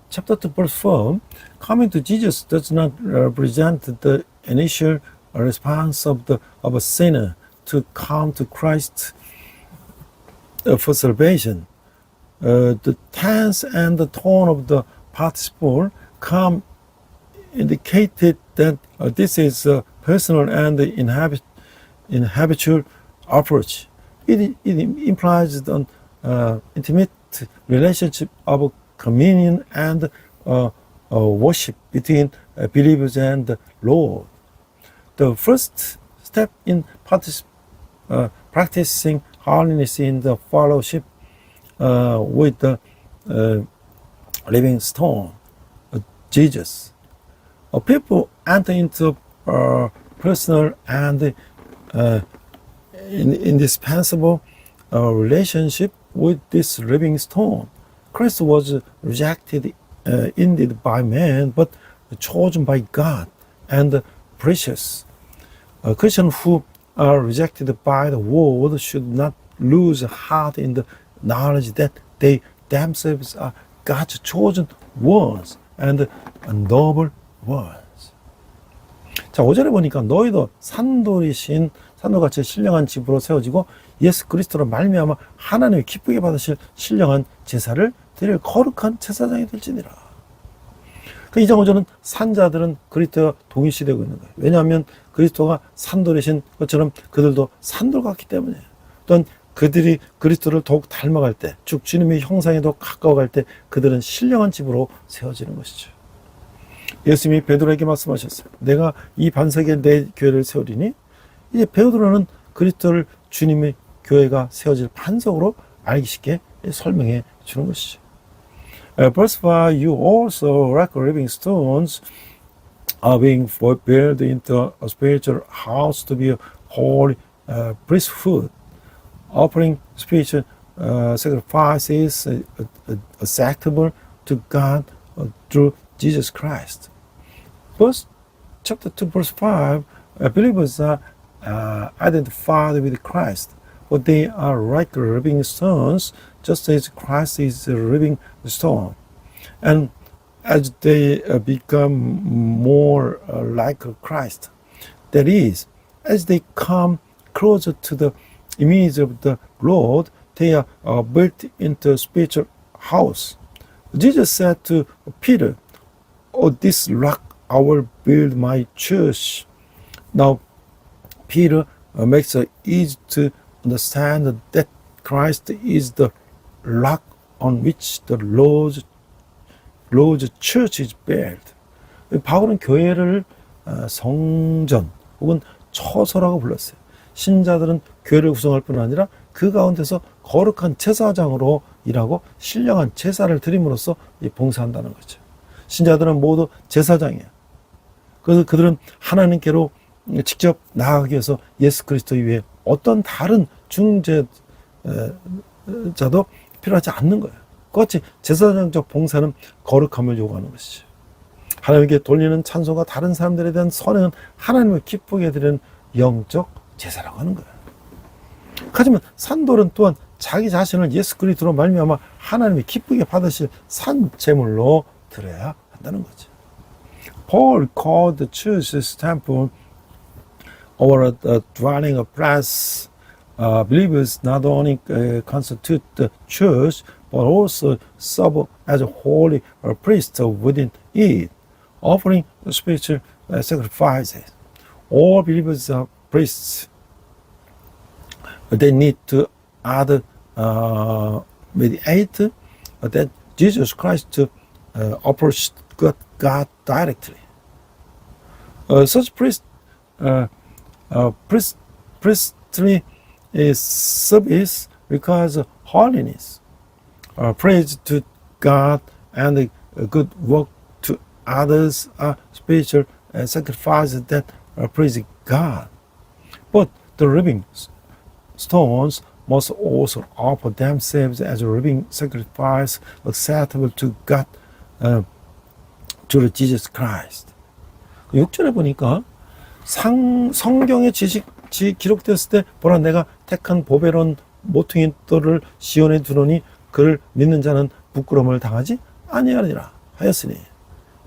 Chapter 2, verse 4, coming to Jesus does not represent the initial response of a sinner to come to Christ for salvation. The tense and the tone of the participle come indicated that this is a personal and habitual approach. It implies an intimate relationship of communion and worship between believers and the Lord. The first step in practicing holiness in the fellowship with the living stone, Jesus. People enter into personal and indispensable relationship with this living stone. Christ was rejected indeed by man, but chosen by God and precious. Christians who are rejected by the world should not lose heart in the knowledge that they themselves are God's chosen ones and noble ones. 자, 5절에 보니까 너희도 산돌같이 신령한 집으로 세워지고 예수 그리스도로 말미암아 하나님의 기쁘게 받으실 신령한 제사를 드릴 거룩한 제사장이 될지니라. 그 2장 5절은 산자들은 그리스도와 동일시되고 있는 거예요. 왜냐하면 그리스도가 산돌이신 것처럼 그들도 산돌 같기 때문에, 또한 그들이 그리스도를 더욱 닮아갈 때, 즉 주님의 형상에 더 가까워갈 때 그들은 신령한 집으로 세워지는 것이죠. 예수님이 베드로에게 말씀하셨어요. 내가 이 반석에 내 교회를 세우리니, 이제 베드로는 그리스도를 주님의 교회가 세워질 반석으로 알기 쉽게 설명해 주는 것이죠. Verse 5, you also like living stones are being built into a spiritual house to be a holy priesthood, offering spiritual sacrifices acceptable to God through Jesus Christ. Chapter 2, verse 5, believers are identified with Christ, but they are like living stones, just as Christ is a living stone. And as they become more like Christ, that is, as they come closer to the image of the Lord, they are built into a spiritual house. Jesus said to Peter, "Oh, this rock I will build my church." Now, Peter makes it easy to understand that Christ is the rock on which the Lord's church is built. 바울은 교회를 성전 혹은 처소라고 불렀어요. 신자들은 교회를 구성할 뿐 아니라 그 가운데서 거룩한 제사장으로 일하고 신령한 제사를 드림으로써 봉사한다는 거죠. 신자들은 모두 제사장이에요. 그래서 그들은 하나님께로 직접 나아가기 위해서 예수 그리스도 이외에 어떤 다른 중재자도 필요하지 않는 거예요. 그같이 제사장적 봉사는 거룩함을 요구하는 것이죠. 하나님께 돌리는 찬송과 다른 사람들에 대한 선행은 하나님을 기쁘게 드리는 영적 제사라고 하는 거예요. 하지만 산돌은 또한 자기 자신을 예수 그리스도로 말미암아 하나님이 기쁘게 받으실 산 제물로 드려야 한다는 거죠. Paul called the church's temple or a dwelling of brass. Believers not only constitute the church, but also serve as a holy priest within it, offering spiritual sacrifices. All believers are priests. they need to add mediate that Jesus Christ approached God directly. Such priestly service requires holiness, praise to God, and good work to others are spiritual sacrifices that praise God. But the living stones must also offer themselves as a living sacrifice acceptable to God through Jesus Christ. 6절에 보니까 성경의 기록되었을 때 보라 내가 택한 보배로운 모퉁이 돌을 시온에 두노니 그를 믿는 자는 부끄러움을 당하지 아니하리라 하였으니.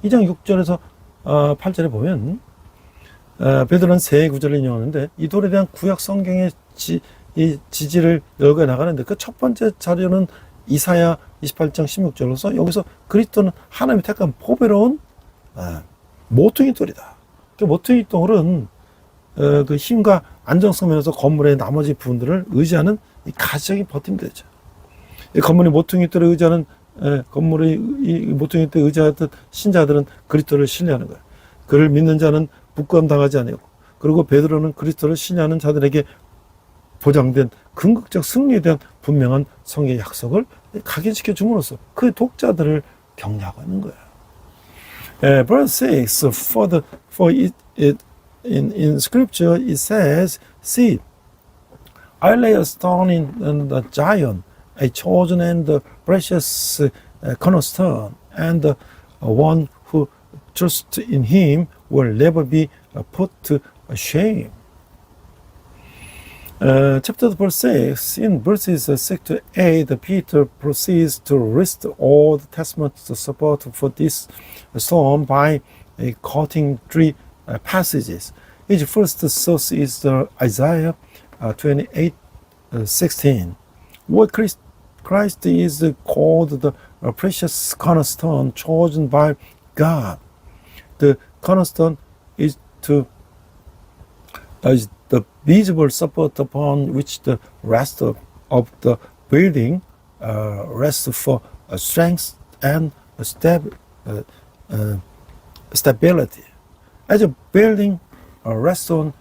2장 6절에서 8절에 보면 베드로는 세 구절을 인용하는데 이 돌에 대한 구약 성경의 지지를 열거해 나가는데 그 첫 번째 자료는 이사야 28장 16절로서 여기서 그리스도는 하나님이 택한 보배로운 모퉁이 돌이다. 그 모퉁이 돌은 그 힘과 안정성 면에서 건물의 나머지 부분들을 의지하는 이 가시적인 버팀대죠. 이 건물이 모퉁이 돌에 의지하는 건물의 이 모퉁이 돌에 의지하던 신자들은 그리스도를 신뢰하는 거예요. 그를 믿는 자는 부끄럼 당하지 아니하고, 그리고 베드로는 그리스도를 신뢰하는 자들에게 보장된 궁극적 승리에 대한 분명한 성경의 약속을 각인시켜 줌으로써 그 독자들을 격려하고 있는 거예요. Verse 6, for it in scripture it says, see, I lay a stone in the Zion, a chosen and precious cornerstone, and one who trusts in him will never be put to shame. Chapter verse 6, in verses 6 to 8, Peter proceeds to list all the Testament support for this psalm by quoting three passages. His first source is Isaiah 28:16, where Christ is called the precious cornerstone chosen by God. The cornerstone is the visible support upon which the rest of the building rests for strength and stability. As a building rests on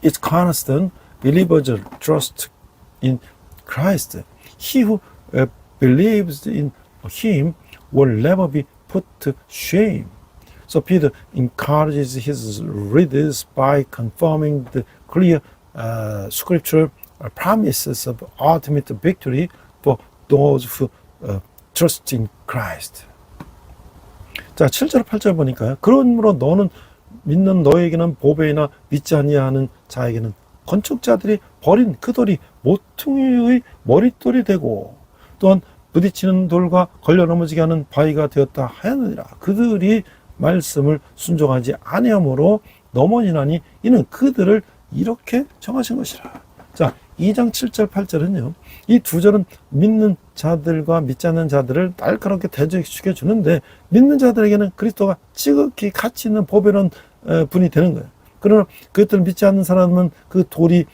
its cornerstone, believers trust in Christ. He who believes in him will never be put to shame. So Peter encourages his readers by confirming the clear scriptural promises of ultimate victory for those who trust in Christ. 자, 7절 8절 보니까 그러므로 너는 믿는 너에게는 보배이나 믿지 아니하는 자에게는 건축자들이 버린 그 돌이 모퉁이의 머릿돌이 되고 또한 부딪히는 돌과 걸려 넘어지게 하는 바위가 되었다 하였느니라. 그들이 말씀을 순종하지 아니하므로 넘어지나니 이는 그들을 이렇게 정하신 것이라. 자, 2장 7절 8절은요. 이 두 절은 믿는 자들과 믿지 않는 자들을 날카롭게 대조시켜 주는데 믿는 자들에게는 그리스도가 지극히 가치 있는 보배로운 분이 되는 거예요. 그러나 그것들을 믿지 않는 사람은 그 돌이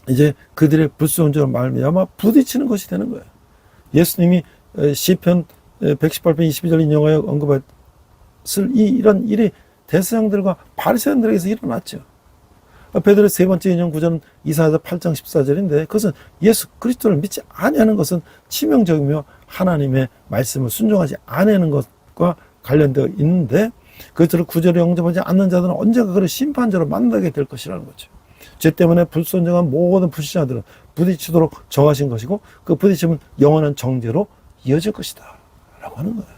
이제 그들의 불순종으로 말미암아 부딪히는 것이 되는 거예요. 예수님이 시편 118편 22절 인용하여 언급할 이런 일이 대제사장들과 바리새인들에게서 일어났죠. 베드로의 세 번째 인용 구절은 이사야 8장 14절인데 그것은 예수 그리스도를 믿지 아니하는 것은 치명적이며 하나님의 말씀을 순종하지 아니하는 것과 관련되어 있는데 그것들을 구절에 영접하지 않는 자들은 언젠가 그를 심판자로 만나게 될 것이라는 거죠. 죄 때문에 불순종한 모든 불신자들은 부딪히도록 정하신 것이고 그 부딪힘은 영원한 정죄로 이어질 것이다 라고 하는 거예요.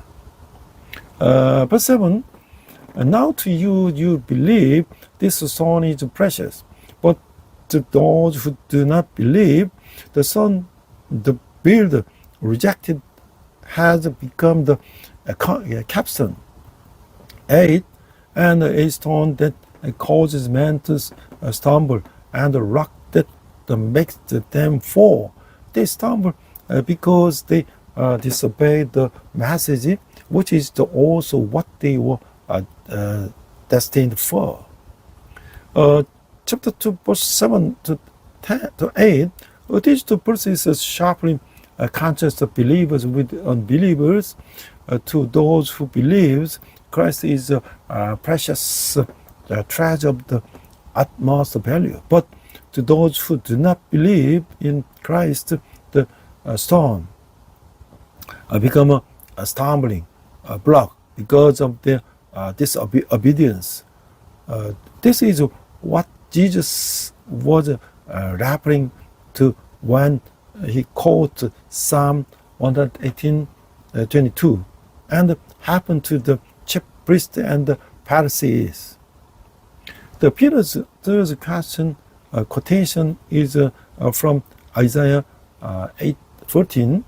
Verse 7, now to you believe this stone is precious, but to those who do not believe, the stone the builder rejected has become the capstone. 8, and a stone that causes men to stumble, and a rock that makes them fall. They stumble because they disobeyed the message, which is also what they were destined for. Chapter 2, verse 7 to 8, these two verses sharply contrast believers with unbelievers. To those who believe, Christ is a precious treasure of the utmost value. But to those who do not believe in Christ, the stone become a stumbling block because of their disobedience. This is what Jesus was referring to when he quoted Psalm 118:22, and happened to the chief priests and the Pharisees. The Peter's third question quotation is from Isaiah 8:14,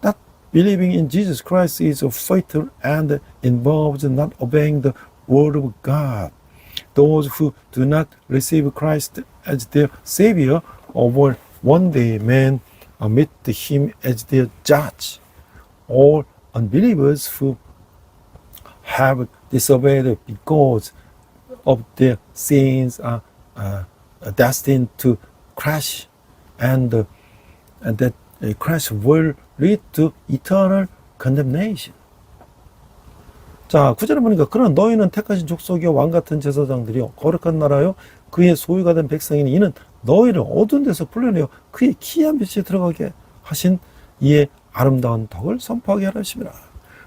that believing in Jesus Christ is fatal and involves not obeying the word of God. Those who do not receive Christ as their Savior will one day men meet him as their judge. All unbelievers who have disobeyed because of their sins are destined to crash, and that crash will lead to eternal condemnation. 자, 9절에 보니까 그러나 너희는 택하신 족속이요 왕같은 제사장들이요 거룩한 나라요 그의 소유가 된 백성이니 이는 너희를 어두운 데서 불러내어 그의 기이한 빛에 들어가게 하신 이의 아름다운 덕을 선포하게 하라 하심이라.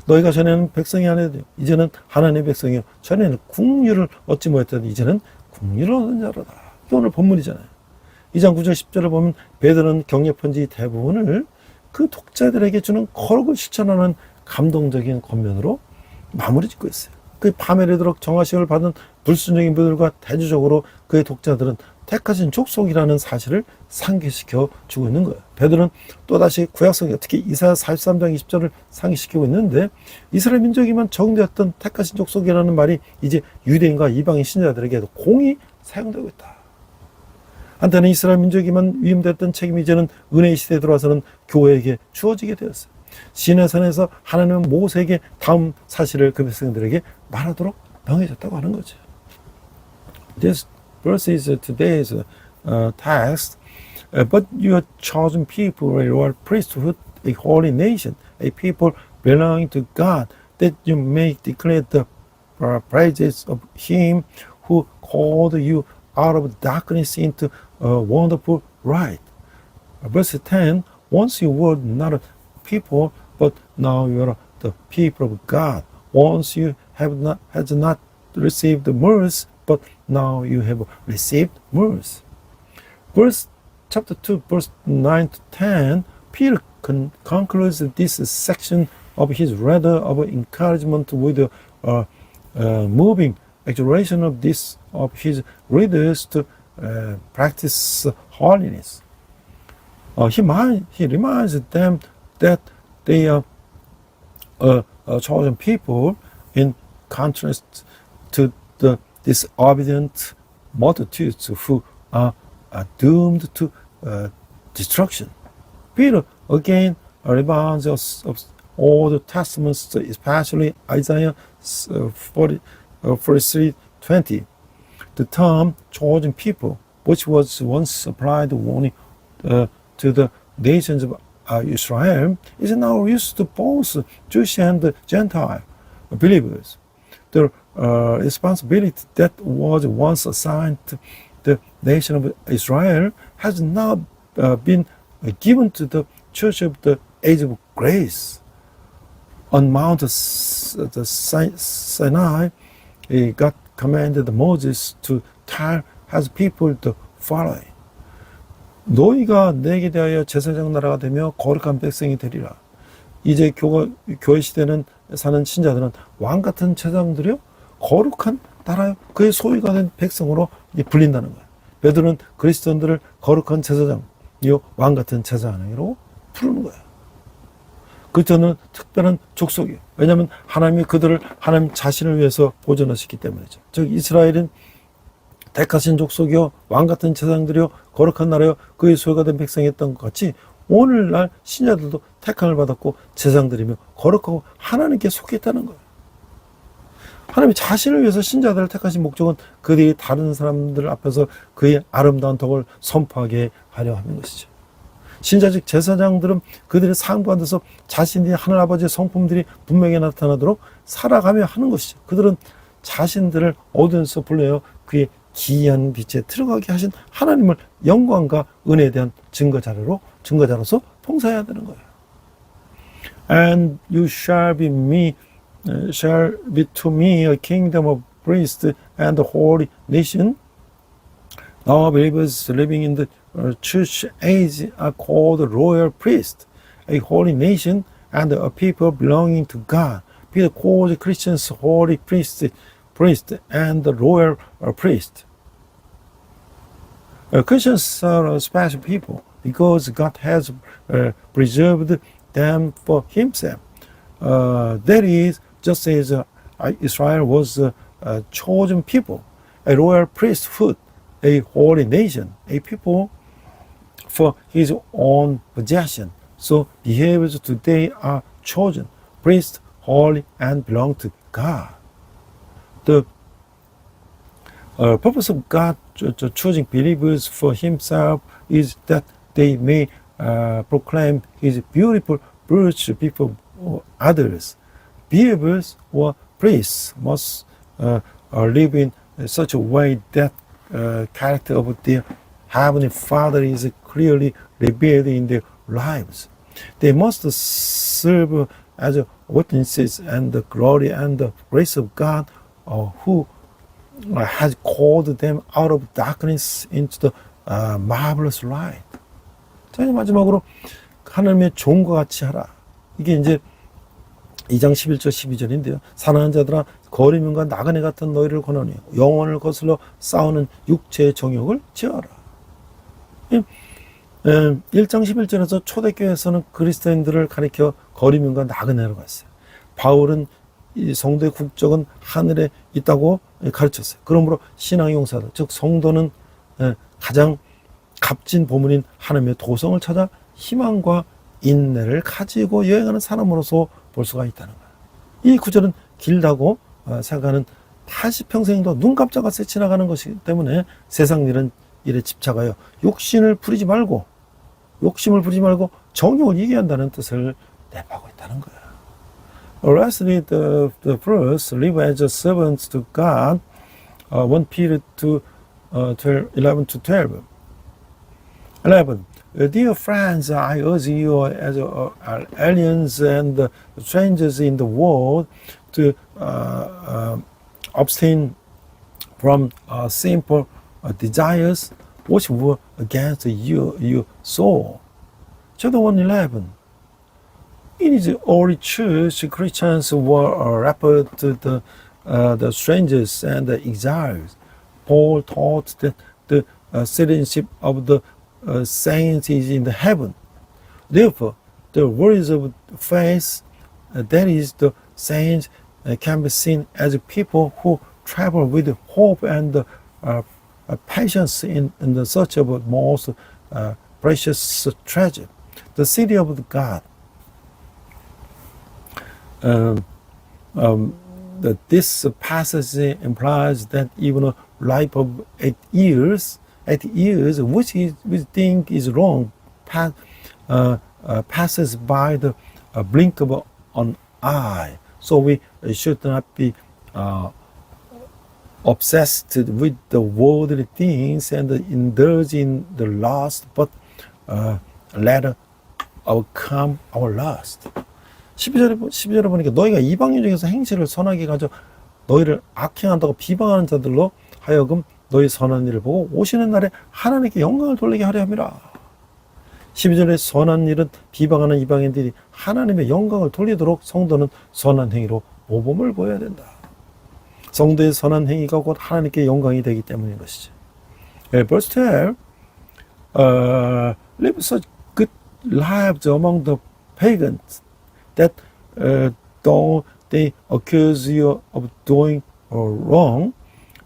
너희가 전에는 백성이 아니되요 이제는 하나님의 백성이요 전에는 국류를 얻지 못했더니 이제는 국류를 얻은 자로다. 이게 오늘 본문이잖아요. 2장 9절 10절을 보면 베드로는 격려편지 대부분을 그 독자들에게 주는 거룩을 실천하는 감동적인 권면으로 마무리 짓고 있어요. 그 밤에 이르도록 정하심을 받은 불순종인 분들과 대조적으로 그의 독자들은 택하신 족속이라는 사실을 상기시켜 주고 있는 거예요. 베드로는 또다시 구약성경, 특히 이사야 43장 20절을 상기시키고 있는데, 이스라엘 민족이만 적용되었던 택하신 족속이라는 말이 이제 유대인과 이방인 신자들에게도 공히 사용되고 있다. 한때는 이스라엘 민족이만 위임됐던 책임이 이제는 은혜의 시대에 들어와서는 교회에게 주어지게 되었어요. 시내산에서 하나님은 모세에게 다음 사실을 그 백성들에게 말하도록 명해졌다고 하는 거죠. This verse is today's text. But you are chosen people, a royal priesthood, a holy nation, a people belonging to God, that you may declare the praises of Him who called you out of darkness into a wonderful light. Verse 10, once you were not a people, but now you are the people of God. Once you had not received mercy, but now you have received mercy. Chapter 2, verse 9 to 10, Peter concludes this section of his letter of encouragement with a moving exhortation of his readers to practice holiness. He reminds them that they are a chosen people in contrast to the disobedient multitudes who are doomed to destruction. Peter again reminds us of Old Testaments, especially Isaiah 43:20. The term chosen people, which was once applied only to the nations of Israel, is now used to both Jewish and Gentile believers. The responsibility that was once assigned to the nation of Israel has now been given to the Church of the Age of Grace. On Mount Sinai, God commanded Moses to tell his people the following. 너희가 내게 대하여 제사장 나라가 되며 거룩한 백성이 되리라. 이제 교회 시대는 사는 신자들은 왕같은 제사장들이요 거룩한 나라요 그의 소유가 된 백성으로 불린다는 거예요. 베드로는 그리스도인들을 거룩한 제사장이요 왕같은 제사장이라고 부르는 거예요. 그리스도는 특별한 족속이에요. 왜냐하면 하나님이 그들을 하나님 자신을 위해서 보존하셨기 때문이죠. 즉 이스라엘은 택하신 족속이요 왕같은 제사장들이요 거룩한 나라요 그의 소유가 된 백성이었던 것 같이 오늘날 신자들도 택함을 받았고 제사장들이며 거룩하고 하나님께 속해 있다는 거예요. 하나님이 자신을 위해서 신자들을 택하신 목적은 그들이 다른 사람들 앞에서 그의 아름다운 덕을 선포하게 하려 하는 것이죠. 신자 즉 제사장들은 그들의 삶 가운데서 자신이 하늘 아버지의 성품들이 분명히 나타나도록 살아가며 하는 것이죠. 그들은 자신들을 어디서 불러요 그의 기이한 빛에 들어가게 하신 하나님을 영광과 은혜에 대한 증거자로서 봉사해야 되는 거예요. And you shall be to me a kingdom of priests and a holy nation. Now believers living in the church age are called royal priests, a holy nation, and a people belonging to God. Peter calls Christians holy priests, and royal priest. Christians are a special people because God has preserved them for Himself. That is, just as Israel was a chosen people, a royal priesthood, a holy nation, a people for His own possession. So believers today are chosen, priests, holy, and belong to God. The purpose of God choosing believers for Himself is that they may proclaim His beautiful virtue before others. Believers or priests must live in such a way that character of their Heavenly Father is clearly revealed in their lives. They must serve as witnesses and the glory and the grace of God who has called them out of darkness into the marvelous light. 자, 마지막으로 하나님의 종과 같이 하라. 이게 이제 2장 11절 12절인데요. 사랑하는 자들아 거리면과 나그네 같은 너희를 권하니 영혼을 거슬러 싸우는 육체의 정욕을 제어하라. 1장 11절에서 초대교회에서는 그리스도인들을 가리켜 거리면과 나그네라고 했어요. 바울은 이 성도의 국적은 하늘에 있다고 가르쳤어요. 그러므로 신앙의 용사들, 즉 성도는 가장 값진 보물인 하나님의 도성을 찾아 희망과 인내를 가지고 여행하는 사람으로서 볼 수가 있다는 거예요. 이 구절은 길다고 생각하는 80평생도 눈 깜짝없이 지나가는 것이기 때문에 세상 일에 집착하여 욕심을 부리지 말고 정욕을 이겨한다는 뜻을 내포하고 있다는 거예요. Lastly, the first, live as servants to God, 1 Peter 11 to 12. 11. Dear friends, I urge you as aliens and strangers in the world to abstain from simple desires which were against your soul. Chapter 1:11. In the early church, Christians were referred to the strangers and the exiles. Paul taught that the citizenship of the saints is in the heaven. Therefore, the words of faith, that is, the saints, can be seen as people who travel with hope and patience in the search of a most precious treasure, the city of God. This passage implies that even a life of 8 years, which we think is wrong, passes by the blink of an eye. So we should not be obsessed with the worldly things and indulge in the lust, but let overcome our lust. 12절에 보니까 너희가 이방인 중에서 행실을 선하게 가져 너희를 악행한다고 비방하는 자들로 하여금 너희 선한 일을 보고 오시는 날에 하나님께 영광을 돌리게 하려 함이라. 12절에 선한 일은 비방하는 이방인들이 하나님의 영광을 돌리도록 성도는 선한 행위로 모범을 보여야 된다. 성도의 선한 행위가 곧 하나님께 영광이 되기 때문인 것이죠. Verse 12. Live such good lives among the pagans that though they accuse you of doing wrong,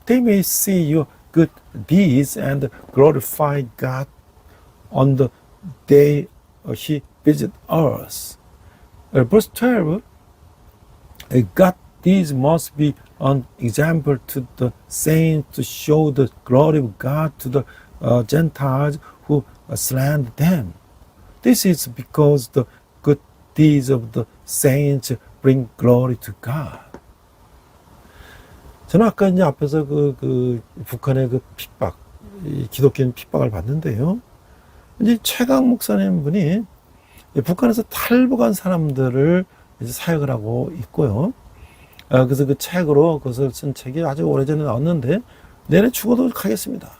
they may see your good deeds and glorify God on the day He visits us. Verse 12, God these must be an example to the saints to show the glory of God to the Gentiles who slander them. This is because the good deeds of the saints bring glory to God. 저는 아까 이제 앞에서 북한의 핍박, 기독교인 핍박을 봤는데요. 이제 최강 목사님 분이 북한에서 탈북한 사람들을 이제 사역을 하고 있고요. 그래서 그 책으로 그것을 쓴 책이 아주 오래전에 나왔는데 내내 죽어도 가겠습니다.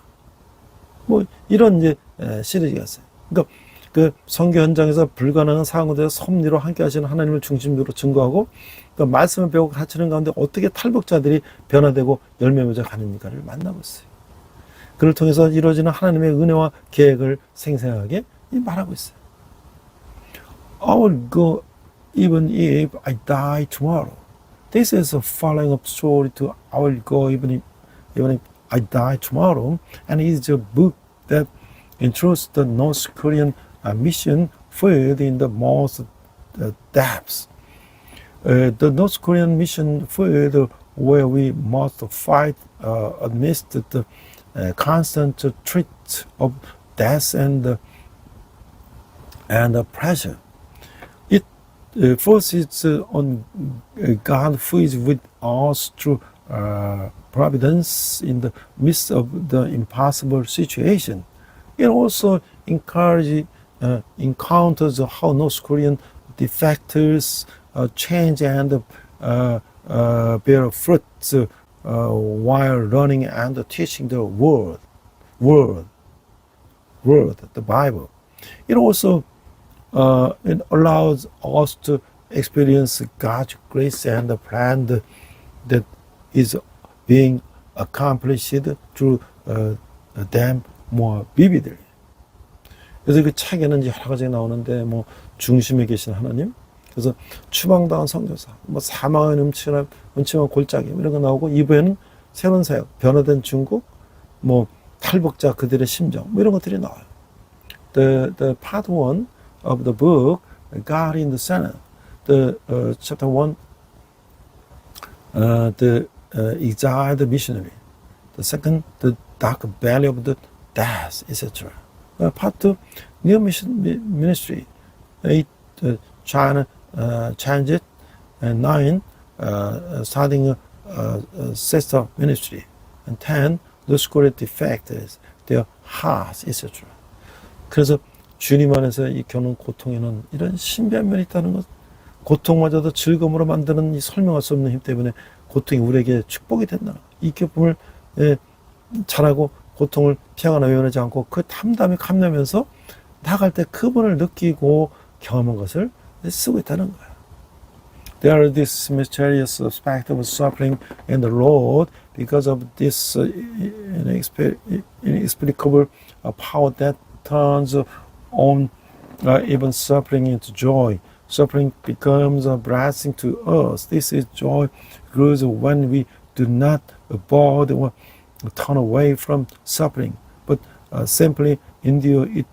뭐 이런 이제 시리즈가 있어요. 그러니까 그 선교 현장에서 불가능한 상황들에 섭리로 함께 하시는 하나님을 중심으로 증거하고 그 말씀을 배우고 가르치는 가운데 어떻게 탈북자들이 변화되고 열매 맺어 가는가를 만나고 있어요. 그를 통해서 이루어지는 하나님의 은혜와 계획을 생생하게 말하고 있어요. I will go even if I die tomorrow. This is a following up story to I will go even if I die tomorrow, and it is a book that intrudes the North Korean mission field in the most depths. The North Korean mission field where we must fight amidst the constant threat of death and pressure. It forces on God who is with us through providence in the midst of the impossible situation. It also encounters how North Korean defectors change and bear fruit while learning and teaching the word, the Bible. It also it allows us to experience God's grace and the plan that is being accomplished through them more vividly. 그래서 그 책에는 이제 여러 가지가 나오는데 뭐 중심에 계신 하나님, 그래서 추방당한 선교사, 뭐 사망의 음침한 골짜기 이런 거 나오고 2부에는 새로운 사역, 변화된 중국, 뭐 탈북자 그들의 심정 뭐 이런 것들이 나와요. The part 1 of the book God in the Center, the chapter 1, the exiled missionary, the second, the dark valley of the death, etc. Part 2, new mission ministry, 8, China transit, and 9, starting a sister ministry, and 10, the security factors, their hearts, etc. 그래서 주님 안에서 이 겪는 고통에는 이런 신비한 면이 있다는 것, 고통마저도 즐거움으로 만드는 이 설명할 수 없는 힘 때문에 고통이 우리에게 축복이 된다는 것. 이 기쁨을 잘하고 고통을 피하거나 외면하지 않고 그 담담히 감내면서 나갈 때 그분을 느끼고 경험한 것을 쓰고 있다는 거예요. There is this mysterious aspect of suffering in the Lord because of this inexplicable power that turns on even suffering into joy. Suffering becomes a blessing to us. This is joy grows when we do not avoid or turn away from suffering, but simply endure it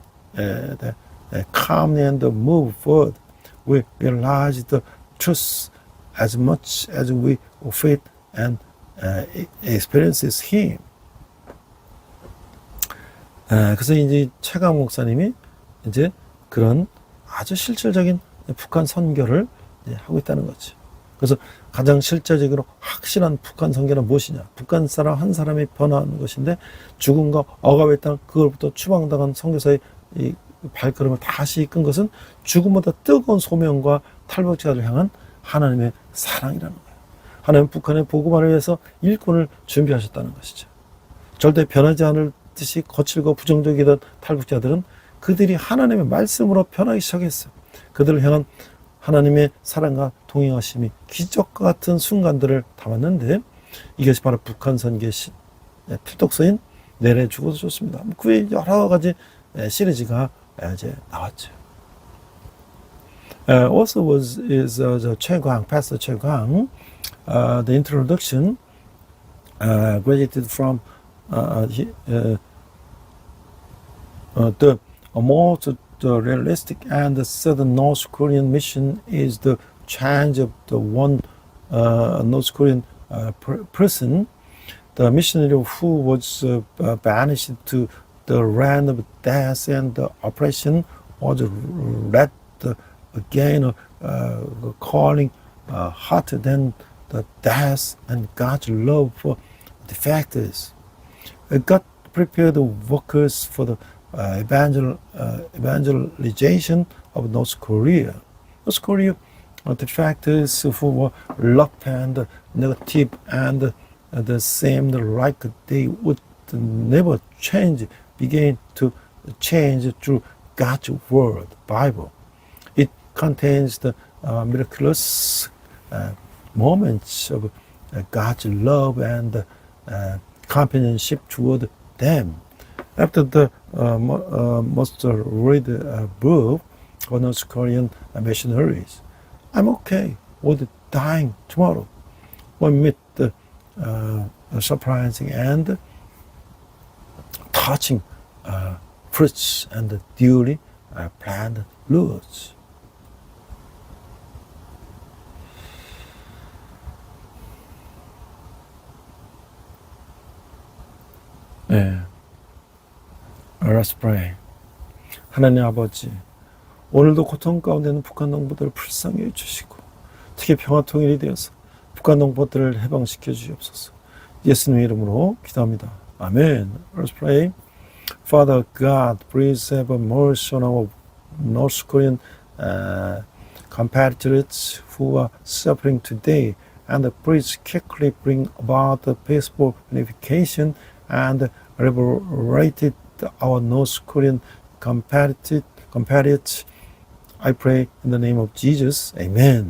calmly and move forward. We realize the truth as much as we faith and experiences Him. 그래서 이제 최강 목사님이 이제 그런 아주 실질적인 북한 선교를 하고 있다는 거죠. 그래서 가장 실제적으로 확실한 북한 선교는 무엇이냐? 북한 사람 한 사람이 변화하는 것인데 죽음과 억압의 땅 그걸부터 추방당한 선교사의 이 발걸음을 다시 이끈 것은 죽음보다 뜨거운 소명과 탈북자를 향한 하나님의 사랑이라는 거예요. 하나님은 북한의 복음화를 위해서 일꾼을 준비하셨다는 것이죠. 절대 변하지 않을 듯이 거칠고 부정적이던 탈북자들은 그들이 하나님의 말씀으로 변하기 시작했어요. 그들을 향한 하나님의 사랑과 동행하심이 기적과 같은 순간들을 담았는데 이것이 바로 북한 선교의 필독서인 내래 죽어도 좋습니다. 그 외에 여러 가지 시리즈가 이제 나왔죠. Also is the 최광, Pastor 최광, the introduction graduated from the most realistic and the southern North Korean mission is the change of the one North Korean person, the missionary who was banished to the land of death and the oppression was led again, calling hotter than the death and God's love for defectors. God prepared the workers for the evangelization of North Korea. North Korea defectors who were locked and negative and the same like they would never change began to change through God's word, Bible. It contains the miraculous moments of God's love and companionship toward them. After the most read book of North Korean missionaries, I'm okay with dying tomorrow. We meet the surprising and touching fruits and duly planned roots. 네. Let's pray. 하나님 아버지, 오늘도 고통 가운데 있는 북한 농부들을 불쌍히 해주시고 특히 평화 통일이 되어서 북한 농부들을 해방시켜 주시옵소서. 예수님의 이름으로 기도합니다. 아멘. Let's pray. Father God, please have mercy on our North Korean compatriots who are suffering today, and please quickly bring about the peaceful unification and liberated our North Korean compatriots. I pray in the name of Jesus. Amen.